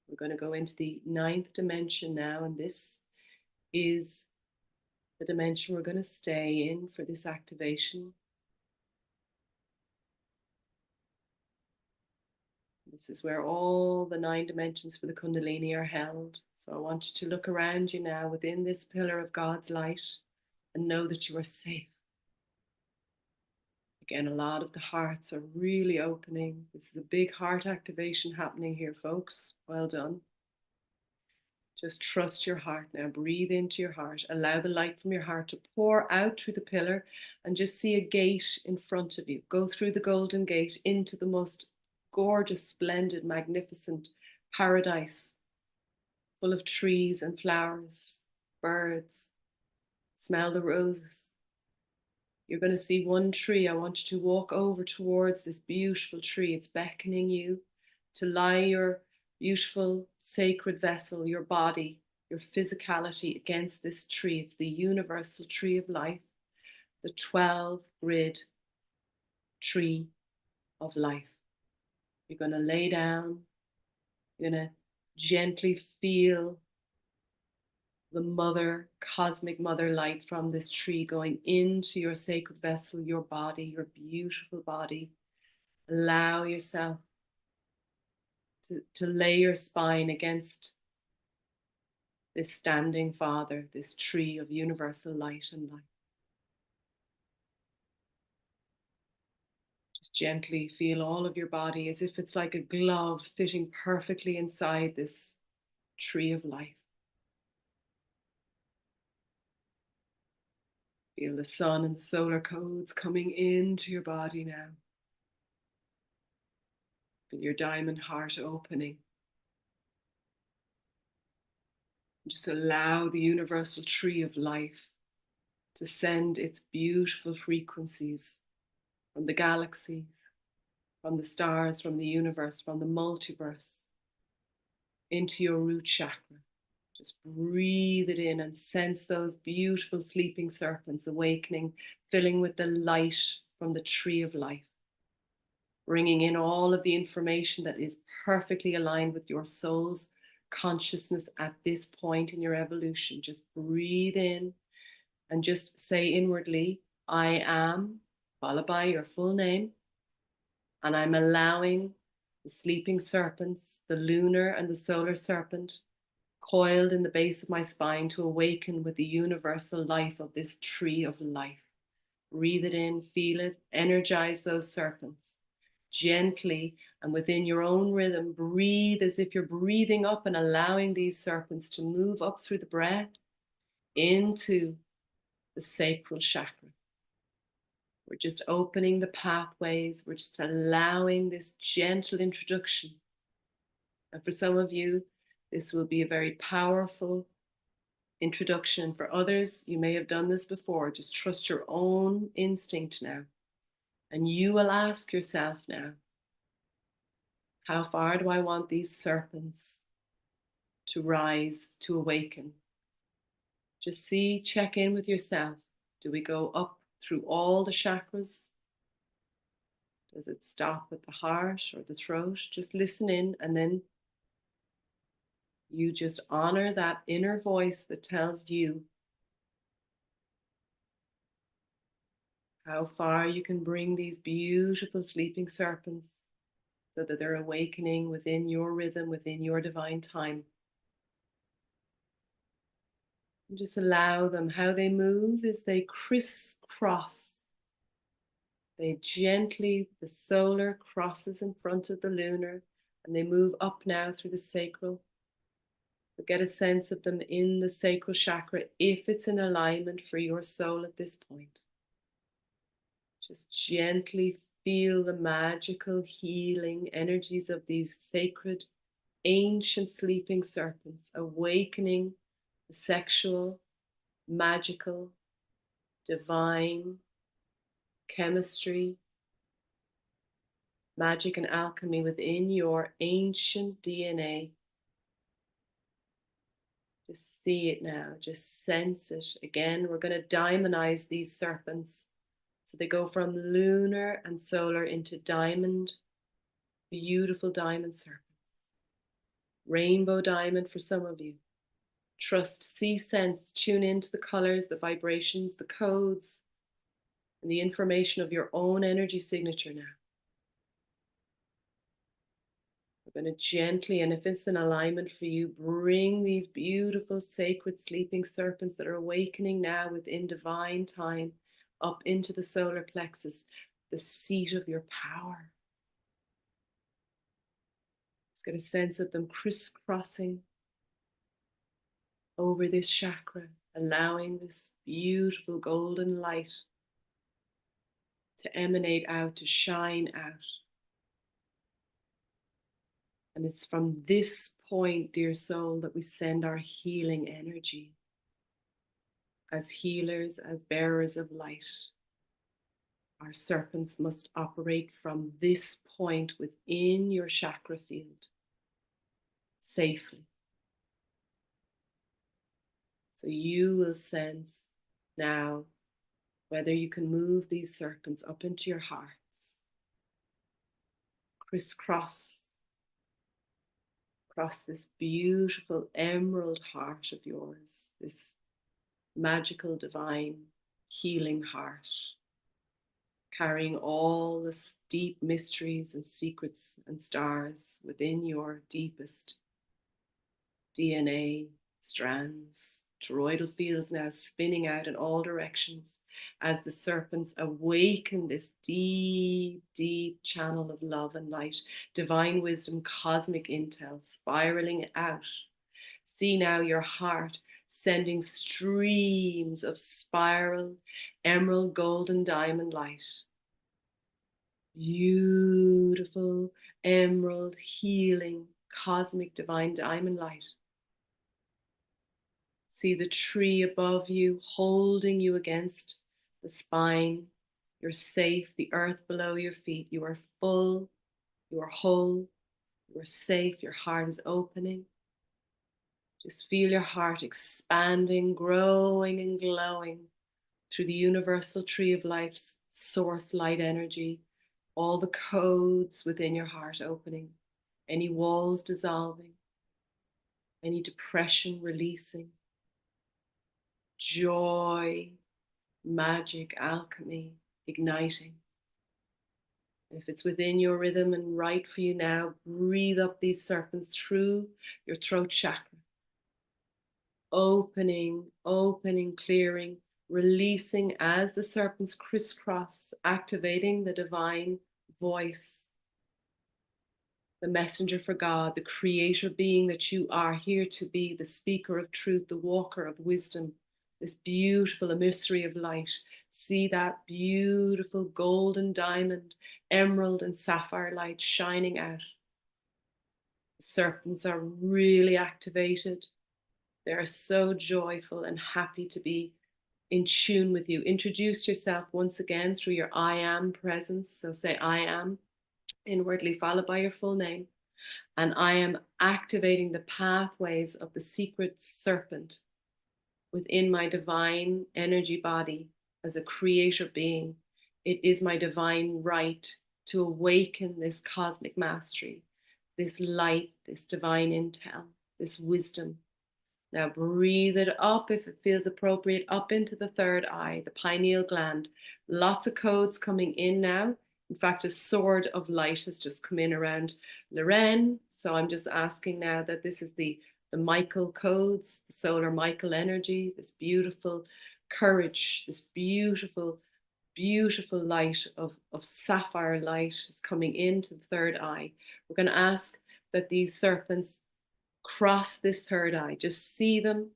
We're going to go into the 9th dimension now, and this is the dimension we're going to stay in for this activation. This is where all the 9 dimensions for the Kundalini are held. So I want you to look around you now within this pillar of God's light and know that you are safe. Again, a lot of the hearts are really opening. This is a big heart activation happening here, folks. Well done. Just trust your heart now. Breathe into your heart. Allow the light from your heart to pour out through the pillar and just see a gate in front of you. Go through the golden gate into the most gorgeous, splendid, magnificent paradise full of trees and flowers, birds. Smell the roses. You're going to see one tree. I want you to walk over towards this beautiful tree. It's beckoning you to lie your beautiful sacred vessel, your body, your physicality against this tree. It's the universal tree of life, the 12 grid tree of life. You're going to lay down. You're going to gently feel the mother, cosmic mother light from this tree going into your sacred vessel, your body, your beautiful body. Allow yourself to lay your spine against this standing Father, this tree of universal light and life. Just gently feel all of your body as if it's like a glove fitting perfectly inside this tree of life. Feel the sun and the solar codes coming into your body now. Feel your diamond heart opening. Just allow the universal tree of life to send its beautiful frequencies from the galaxies, from the stars, from the universe, from the multiverse, into your root chakra. Just breathe it in and sense those beautiful sleeping serpents awakening, filling with the light from the tree of life, bringing in all of the information that is perfectly aligned with your soul's consciousness at this point in your evolution. Just breathe in and just say inwardly, I am, followed by your full name, and I'm allowing the sleeping serpents, the lunar and the solar serpent, coiled in the base of my spine to awaken with the universal life of this tree of life. Breathe it in, feel it, energize those serpents. Gently and within your own rhythm, breathe as if you're breathing up and allowing these serpents to move up through the breath into the sacral chakra. We're just opening the pathways. We're just allowing this gentle introduction. And for some of you, this will be a very powerful introduction. For others, you may have done this before. Just trust your own instinct now. And you will ask yourself now, how far do I want these serpents to rise, to awaken? Just see, check in with yourself. Do we go up through all the chakras? Does it stop at the heart or the throat? Just listen in, and then you just honor that inner voice that tells you how far you can bring these beautiful sleeping serpents so that they're awakening within your rhythm, within your divine time. And just allow them. How they move is they crisscross. They gently, the solar crosses in front of the lunar, and they move up now through the sacral. But get a sense of them in the sacral chakra if it's in alignment for your soul at this point. Just gently feel the magical healing energies of these sacred, ancient sleeping serpents awakening the sexual, magical, divine chemistry, magic and alchemy within your ancient DNA. Just see it now, just sense it. Again, we're going to diamondize these serpents. So they go from lunar and solar into diamond, beautiful diamond serpents. Rainbow diamond for some of you. Trust, see, sense, tune into the colors, the vibrations, the codes, and the information of your own energy signature now. We're going to gently, and if it's in alignment for you, bring these beautiful sacred sleeping serpents that are awakening now within divine time up into the solar plexus, the seat of your power. Just get a sense of them crisscrossing over this chakra, allowing this beautiful golden light to emanate out, to shine out. And it's from this point, dear soul, that we send our healing energy as healers, as bearers of light. Our serpents must operate from this point within your chakra field safely. So you will sense now whether you can move these serpents up into your hearts, crisscross across this beautiful emerald heart of yours, this magical, divine, healing heart, carrying all the deep mysteries and secrets and stars within your deepest DNA strands. Toroidal fields now spinning out in all directions as the serpents awaken this deep, deep channel of love and light, divine wisdom, cosmic intel spiraling out. See now your heart sending streams of spiral, emerald, golden, diamond light. Beautiful, emerald, healing, cosmic, divine diamond light. See the tree above you, holding you against the spine. You're safe, the earth below your feet. You are full You are whole. You are safe. Your heart is opening. Just feel your heart expanding, growing, and glowing through the universal tree of life's source light energy. All the codes within your heart opening, any walls dissolving, any depression releasing, joy, magic, alchemy igniting. If it's within your rhythm and right for you now, breathe up these serpents through your throat chakra, opening, opening, clearing, releasing as the serpents crisscross, activating the divine voice, the messenger for God, the creator being that you are, here to be the speaker of truth, the walker of wisdom, this beautiful emissary of light. See that beautiful golden diamond, emerald and sapphire light shining out. The serpents are really activated. They are so joyful and happy to be in tune with you. Introduce yourself once again through your I am presence. So say I am inwardly, followed by your full name. And I am activating the pathways of the secret serpent within my divine energy body as a creator being. It is my divine right to awaken this cosmic mastery, this light, this divine intel, this wisdom. Now breathe it up if it feels appropriate, up into the third eye, the pineal gland. Lots of codes coming in now. In fact, a sword of light has just come in around Leni. So I'm just asking now that this is the Michael codes, the solar Michael energy, this beautiful courage, this beautiful, beautiful light of sapphire light is coming into the third eye. We're going to ask that these serpents cross this third eye. Just see them,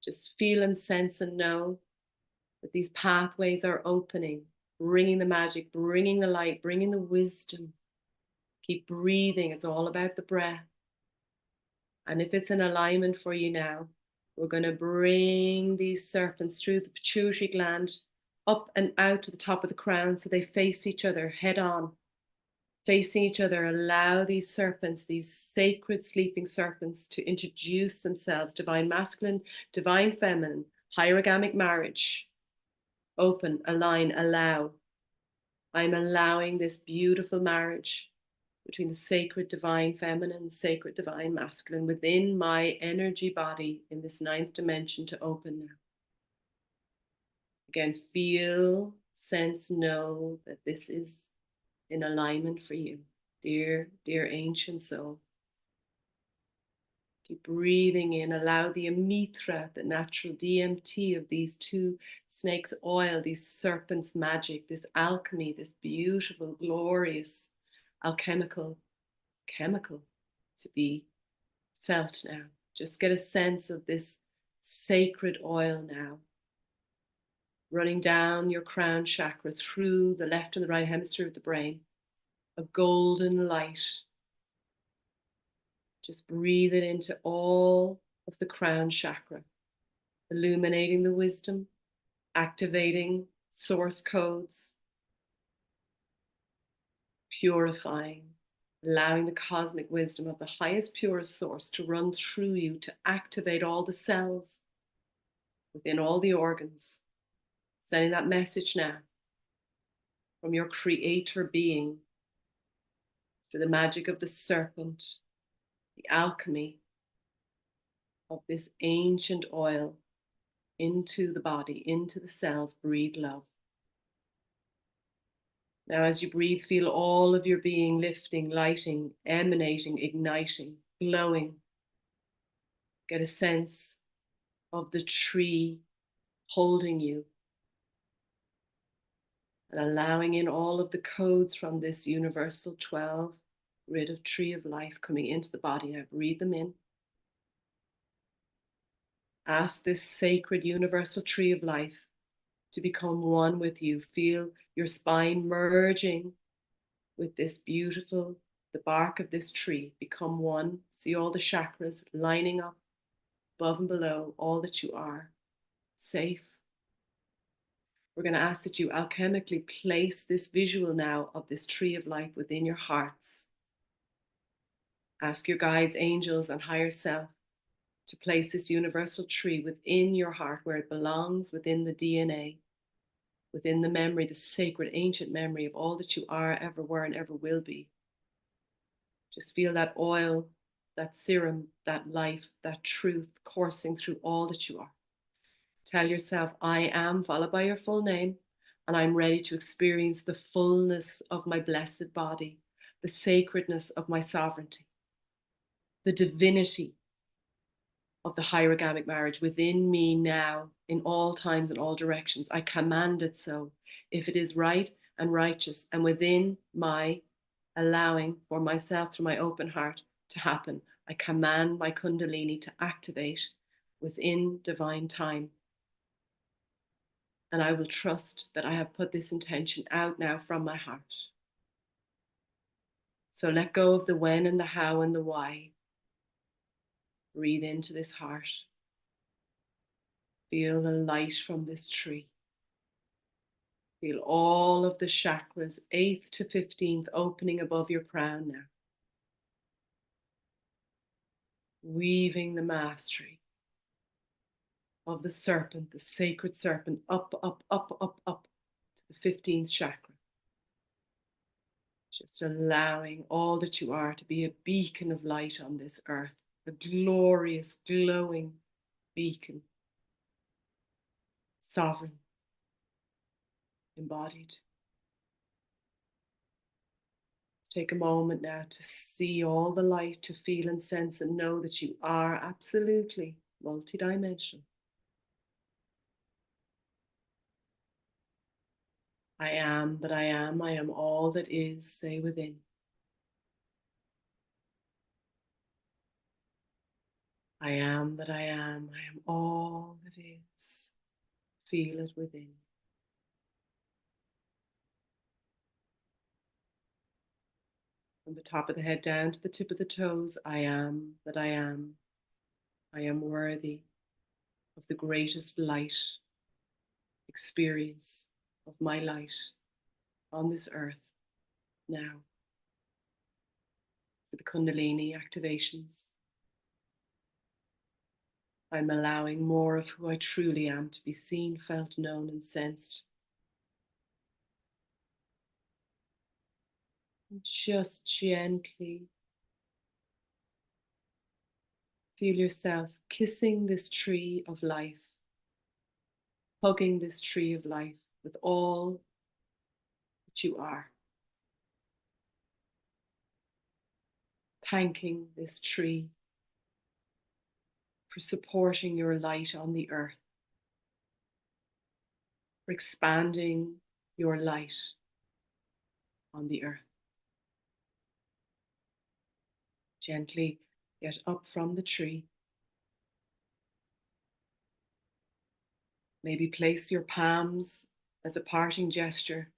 just feel and sense and know that these pathways are opening, bringing the magic, bringing the light, bringing the wisdom. Keep breathing. It's all about the breath. And if it's in alignment for you now, we're going to bring these serpents through the pituitary gland up and out to the top of the crown so they face each other head on. Facing each other, allow these serpents, these sacred sleeping serpents, to introduce themselves. Divine masculine, divine feminine, hierogamic marriage. Open, align, allow. I'm allowing this beautiful marriage between the sacred divine feminine, sacred divine masculine within my energy body in this ninth dimension to open now. Again, feel, sense, know that this is in alignment for you, dear, dear ancient soul. Keep breathing in, allow the amitra, the natural DMT of these two snakes' oil, these serpents' magic, this alchemy, this beautiful, glorious, alchemical chemical to be felt now. Just get a sense of this sacred oil now, running down your crown chakra through the left and the right hemisphere of the brain, a golden light. Just breathe it into all of the crown chakra, illuminating the wisdom, activating source codes, purifying, allowing the cosmic wisdom of the highest, purest source to run through you to activate all the cells within all the organs. Sending that message now from your creator being through the magic of the serpent, the alchemy of this ancient oil into the body, into the cells. Breathe love. Now, as you breathe, feel all of your being lifting, lighting, emanating, igniting, glowing. Get a sense of the tree holding you and allowing in all of the codes from this universal 12 grid of tree of life coming into the body. Now breathe them in. Ask this sacred universal tree of life to become one with you. Feel your spine merging with this beautiful, the bark of this tree. Become one. See all the chakras lining up above and below, all that you are. Safe, we're going to ask that you alchemically place this visual now of this tree of life within your hearts. Ask your guides, angels, and higher self to place this universal tree within your heart where it belongs, within the DNA, within the memory, the sacred ancient memory of all that you are, ever were, and ever will be. Just feel that oil, that serum, that life, that truth coursing through all that you are. Tell yourself, I am, followed by your full name, and I'm ready to experience the fullness of my blessed body, the sacredness of my sovereignty, the divinity of the hierogamic marriage within me now, in all times and all directions. I command it so, if it is right and righteous and within my allowing for myself through my open heart to happen. I command my Kundalini to activate within divine time. And I will trust that I have put this intention out now from my heart. So let go of the when and the how and the why. Breathe into this heart. Feel the light from this tree. Feel all of the chakras, 8th to 15th, opening above your crown now. Weaving the mastery of the serpent, the sacred serpent, up, up, up, up, up to the 15th chakra. Just allowing all that you are to be a beacon of light on this earth, a glorious, glowing beacon, sovereign, embodied. Let's take a moment now to see all the light, to feel and sense and know that you are absolutely multidimensional. I am that I am all that is, say within. I am that I am all that is, feel it within. From the top of the head down to the tip of the toes, I am that I am worthy of the greatest light experience of my light on this earth now. For the Kundalini activations, I'm allowing more of who I truly am to be seen, felt, known, and sensed. And just gently feel yourself kissing this tree of life, hugging this tree of life with all that you are. Thanking this tree for supporting your light on the earth, for expanding your light on the earth. Gently get up from the tree. Maybe place your palms as a parting gesture,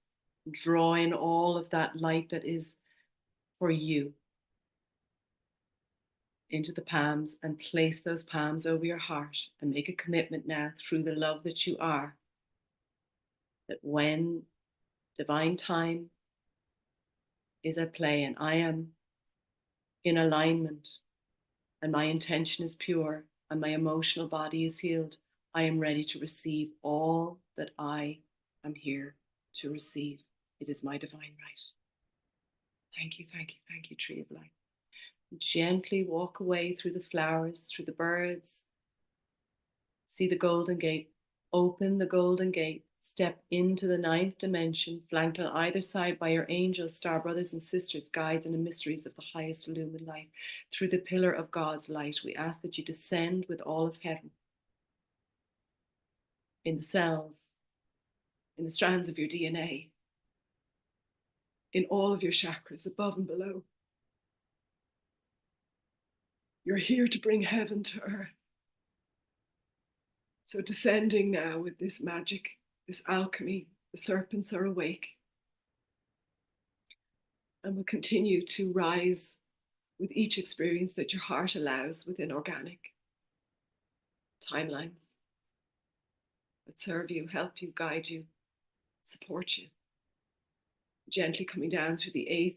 draw in all of that light that is for you into the palms, and place those palms over your heart and make a commitment now through the love that you are, that when divine time is at play and I am in alignment and my intention is pure and my emotional body is healed, I am ready to receive all that I am here to receive. It is my divine right. Thank you, thank you, thank you, tree of life. Gently walk away through the flowers, through the birds. See the golden gate. Open the golden gate. Step into the 9th dimension, flanked on either side by your angels, star brothers and sisters, guides and mysteries of the highest illumined light. Through the pillar of God's light, we ask that you descend with all of heaven in the cells, in the strands of your DNA, in all of your chakras, above and below. You're here to bring heaven to earth. So descending now with this magic, this alchemy, the serpents are awake and will continue to rise with each experience that your heart allows within organic timelines that serve you, help you, guide you, support you. Gently coming down through the 8th,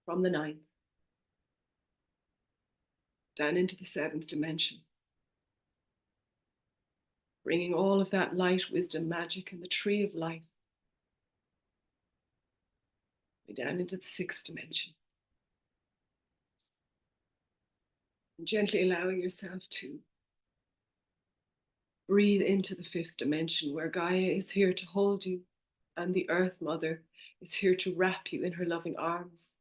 from the 9th, down into the 7th dimension. Bringing all of that light, wisdom, magic, and the tree of life down into the 6th dimension. And gently allowing yourself to breathe into the 5th dimension, where Gaia is here to hold you and the Earth Mother is here to wrap you in her loving arms.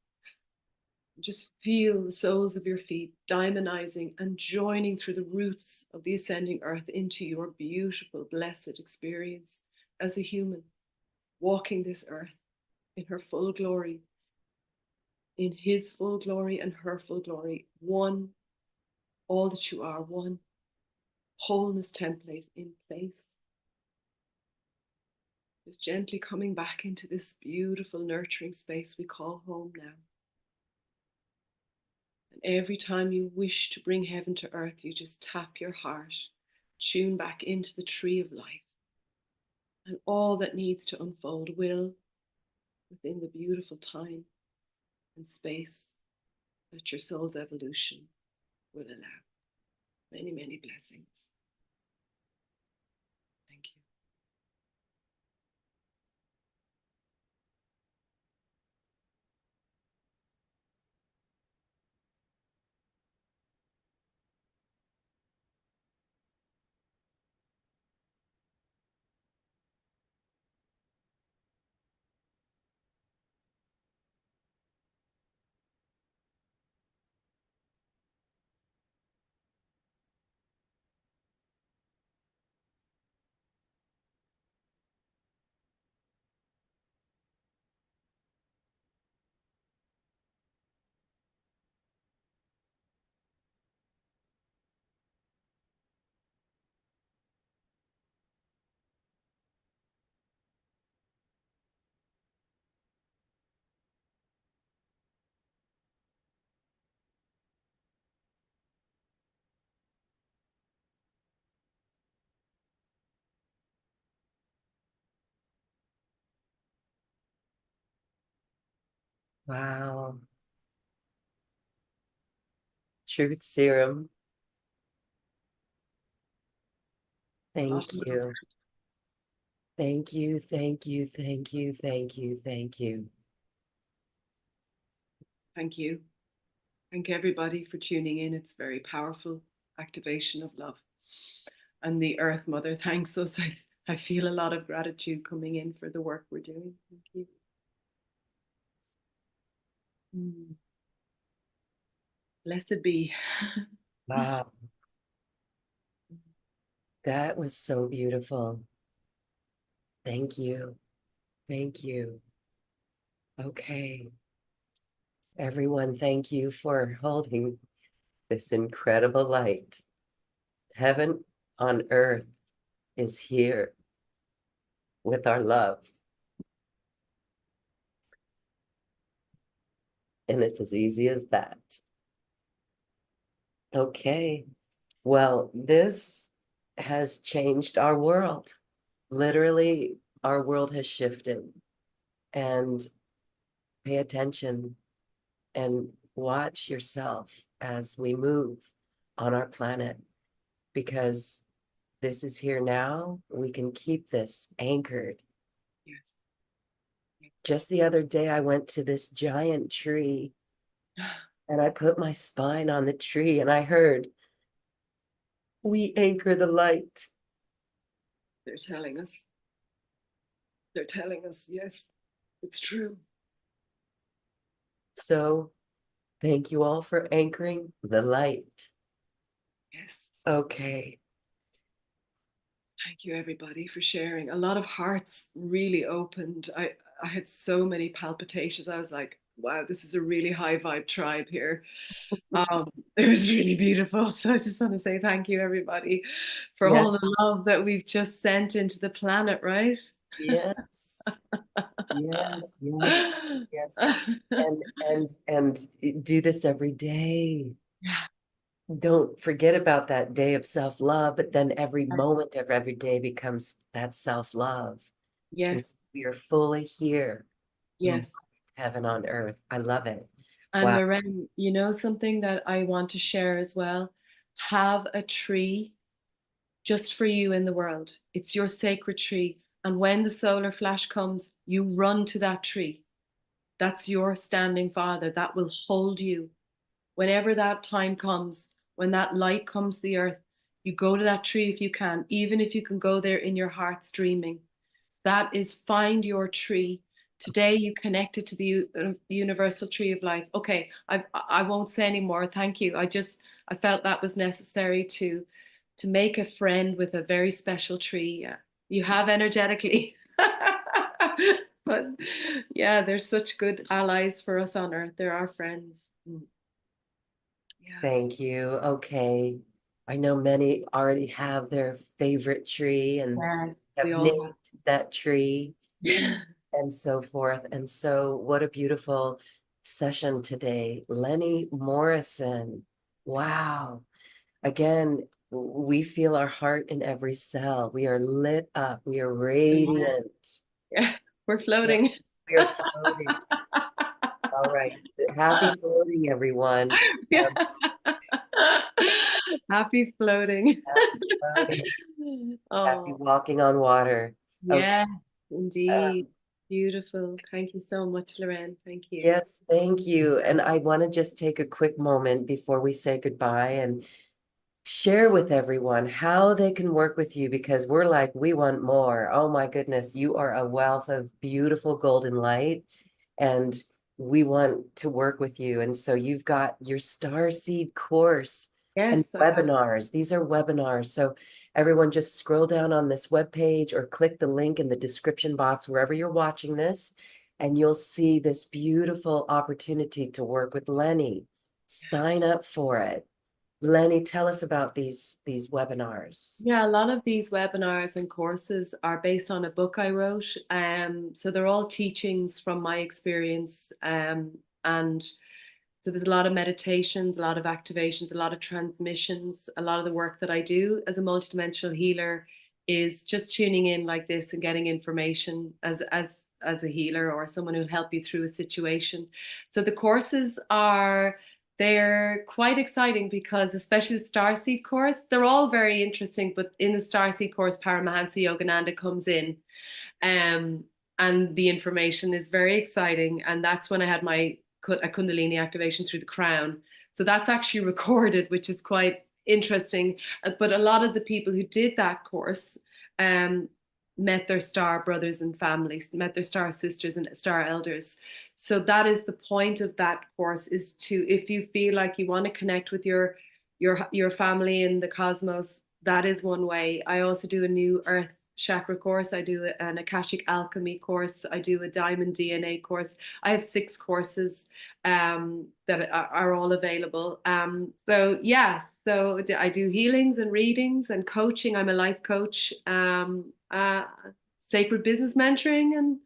Just feel the soles of your feet diamondizing and joining through the roots of the ascending earth into your beautiful, blessed experience as a human, walking this earth in her full glory, in his full glory and her full glory, one, all that you are, one wholeness template in place. Just gently coming back into this beautiful, nurturing space we call home now. And every time you wish to bring heaven to earth, you just tap your heart, tune back into the tree of life. And all that needs to unfold will, within the beautiful time and space that your soul's evolution will allow. Many, many blessings. Thank you.
Wow. Truth serum. Thank
Awesome.
you. Thank you, thank you, thank you, thank you, thank you.
Thank you. Thank everybody for tuning in. It's very powerful activation of love. And the Earth Mother thanks us. I feel a lot of gratitude coming in for the work we're doing. Thank you. Blessed be.
Wow. That was so beautiful. Thank you. Thank you. Okay. Everyone, thank you for holding this incredible light. Heaven on earth is here with our love. And it's as easy as that. Okay. Well, this has changed our world. Literally, our world has shifted. And pay attention and watch yourself as we move on our planet, because this is here now. We can keep this anchored.
Yes.
Just the other day, I went to this giant tree and I put my spine on the tree and I heard, "We anchor the light."
They're telling us. They're telling us, yes, it's true.
So thank you all for anchoring the light.
Yes.
Okay.
Thank you, everybody, for sharing. A lot of hearts really opened. I had so many palpitations. I was like, wow, this is a really high vibe tribe here. It was really beautiful. So I just want to say thank you, everybody, for
Yeah.
all the love that we've just sent into the planet, right?
Yes. Yes, yes, yes, yes. And do this every day.
Yeah.
Don't forget about that day of self-love, but then every moment of every day becomes that self-love. And
Yes.
we are fully here, in
Yes.
heaven on earth. I love it.
And
Wow.
Loren, you know something that I want to share as well? Have a tree just for you in the world. It's your sacred tree. And when the solar flash comes, you run to that tree. That's your standing father that will hold you. Whenever that time comes, when that light comes to the earth, you go to that tree if you can, even if you can go there in your heart's dreaming. That is find your tree. Today you connected to the universal tree of life. Okay, I won't say any more. Thank you. I felt that was necessary to make a friend with a very special tree. Yeah. You have energetically. But yeah, they're such good allies for us on earth. They're our friends. Yeah.
Thank you. Okay. I know many already have their favorite tree and
Yes, we
have
all
named
have.
that tree
Yeah.
and so forth. And so, what a beautiful session today. Leni Morrison. Wow. Again, we feel our heart in every cell. We are lit up. We are radiant.
Yeah. We're
Yeah,
floating.
we are floating. All right. Happy floating, everyone.
Yeah.
Um,
Happy floating.
happy floating. Happy
Oh,
walking on water. Okay.
yeah, indeed.
Um,
Beautiful. Thank you so much, Lorraine. Thank you.
yes, thank you. And I want to just take a quick moment before we say goodbye and share with everyone how they can work with you because we're like, we want more. Oh my goodness, you are a wealth of beautiful golden light. And we want to work with you. And so you've got your Starseed course and
Yes, I have.
webinars. These are webinars. So everyone just scroll down on this webpage or click the link in the description box wherever you're watching this, and you'll see this beautiful opportunity to work with Leni. Sign up for it. Leni, tell us about these webinars.
Yeah, a lot of these webinars and courses are based on a book I wrote. So they're all teachings from my experience. And so there's a lot of meditations, a lot of activations, a lot of transmissions. A lot of the work that I do as a multidimensional healer is just tuning in like this and getting information as a healer or someone who'll help you through a situation. So the courses are they're quite exciting because especially the Starseed course, they're all very interesting, but in the Starseed course, Paramahansa Yogananda comes in. Um, and the information is very exciting. And that's when I had my a Kundalini activation through the crown. So that's actually recorded, which is quite interesting. But a lot of the people who did that course um, met their star brothers and families, met their star sisters and star elders. So that is the point of that course is to, if you feel like you want to connect with your family in the cosmos, that is one way. I also do a new earth chakra course. I do an Akashic alchemy course. I do a diamond DNA course. I have 6 courses that are all available. So yeah, so I do healings and readings and coaching. I'm a life coach, sacred business mentoring, and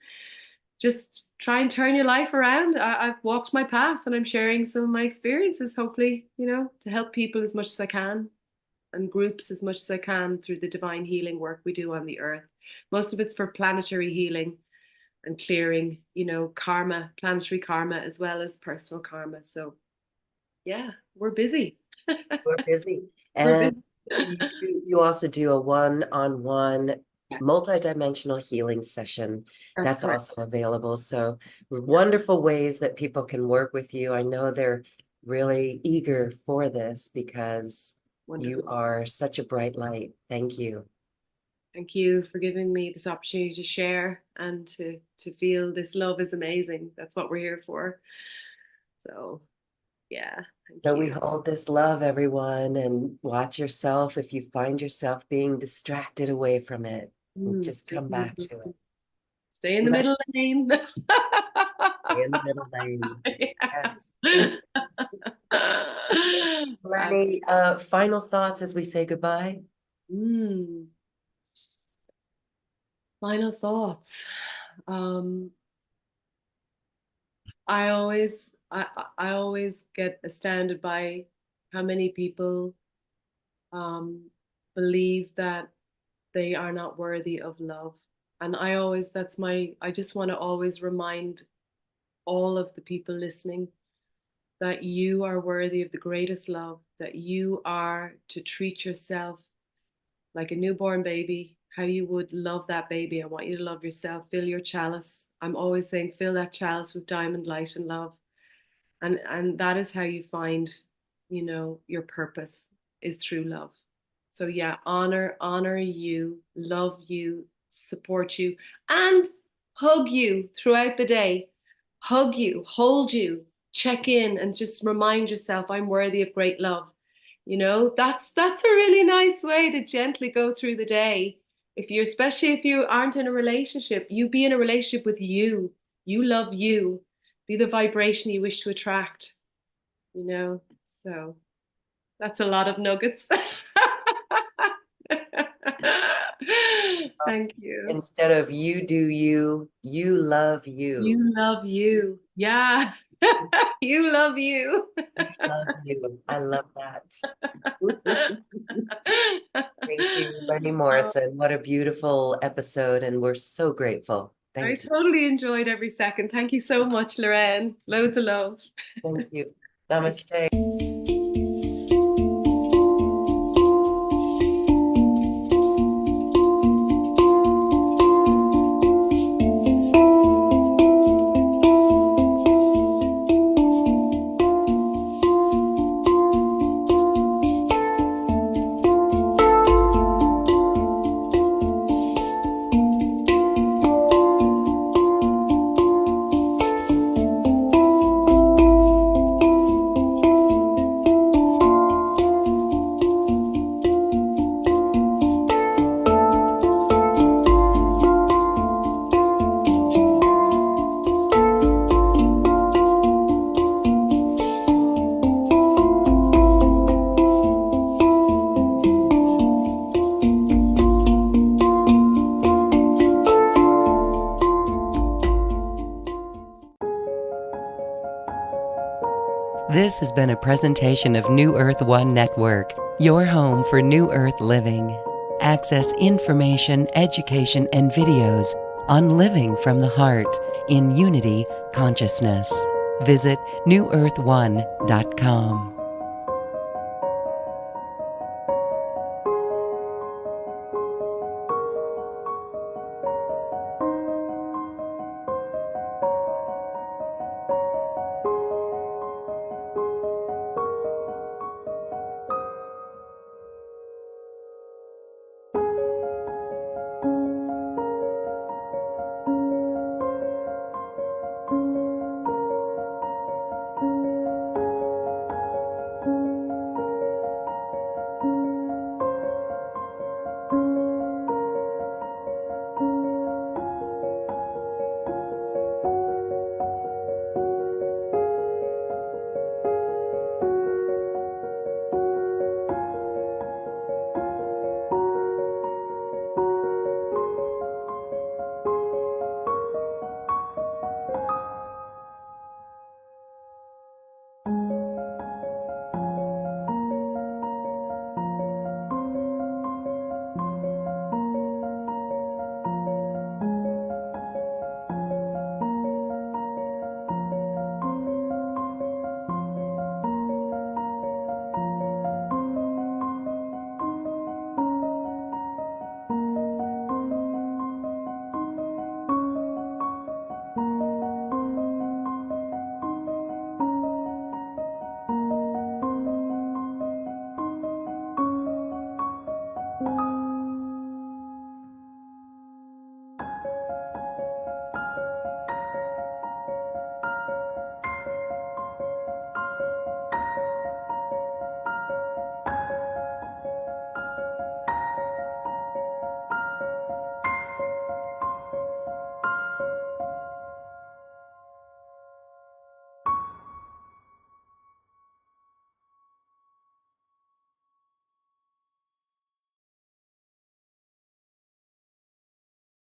just try and turn your life around. I've walked my path and I'm sharing some of my experiences, hopefully, to help people as much as I can and groups as much as I can through the divine healing work we do on the earth. Most of it's for planetary healing and clearing, karma, planetary karma, as well as personal karma. So yeah, we're busy.
We're busy.
We're
And
busy.
you also do a one-on-one
Yes,
multi-dimensional healing session.
that's
That's
correct.
also available. So
Yeah,
wonderful ways that people can work with you. I know they're really eager for this because you
wonderful.
are such a bright light. Thank you.
Thank you for giving me this opportunity to share and to feel this love is amazing. That's what we're here for. So yeah, thank
So we
you.
hold this love, everyone, and watch yourself if you find yourself being distracted away from it. Just
Stay
come
in the
back to it.
stay in the
Let
middle lane.
stay in the middle lane. Yes.
Uh,
Lenny, final thoughts as we say goodbye?
mm, Final thoughts. Um, I always get astounded by how many people um, believe that they are not worthy of love And I just want to always remind all of the people listening that you are worthy of the greatest love, that you are to treat yourself like a newborn baby, how you would love that baby. I want you to love yourself. Fill your chalice. I'm always saying, fill that chalice with diamond light and love. And that is how you find, your purpose is through love. So yeah, honor you, love you, support you, and hug you throughout the day. Hug you, hold you, check in, and just remind yourself, I'm worthy of great love. That's a really nice way to gently go through the day. Especially if you aren't in a relationship, you be in a relationship with you. You love you. Be the vibration you wish to attract. So that's a lot of nuggets. Thank you.
Instead of you do you, you love you.
You love you. Yeah. You love you.
You love you. I love that. Thank you, Leni Morrison. What a beautiful episode, and we're so grateful.
I
Thank you.
totally enjoyed every second. Thank you so much, Lorraine. Loads of love.
Thank you. Namaste. This has been a presentation of New Earth One Network, your home for New Earth living. Access information, education, and videos on living from the heart in unity consciousness. Visit newearth1.com.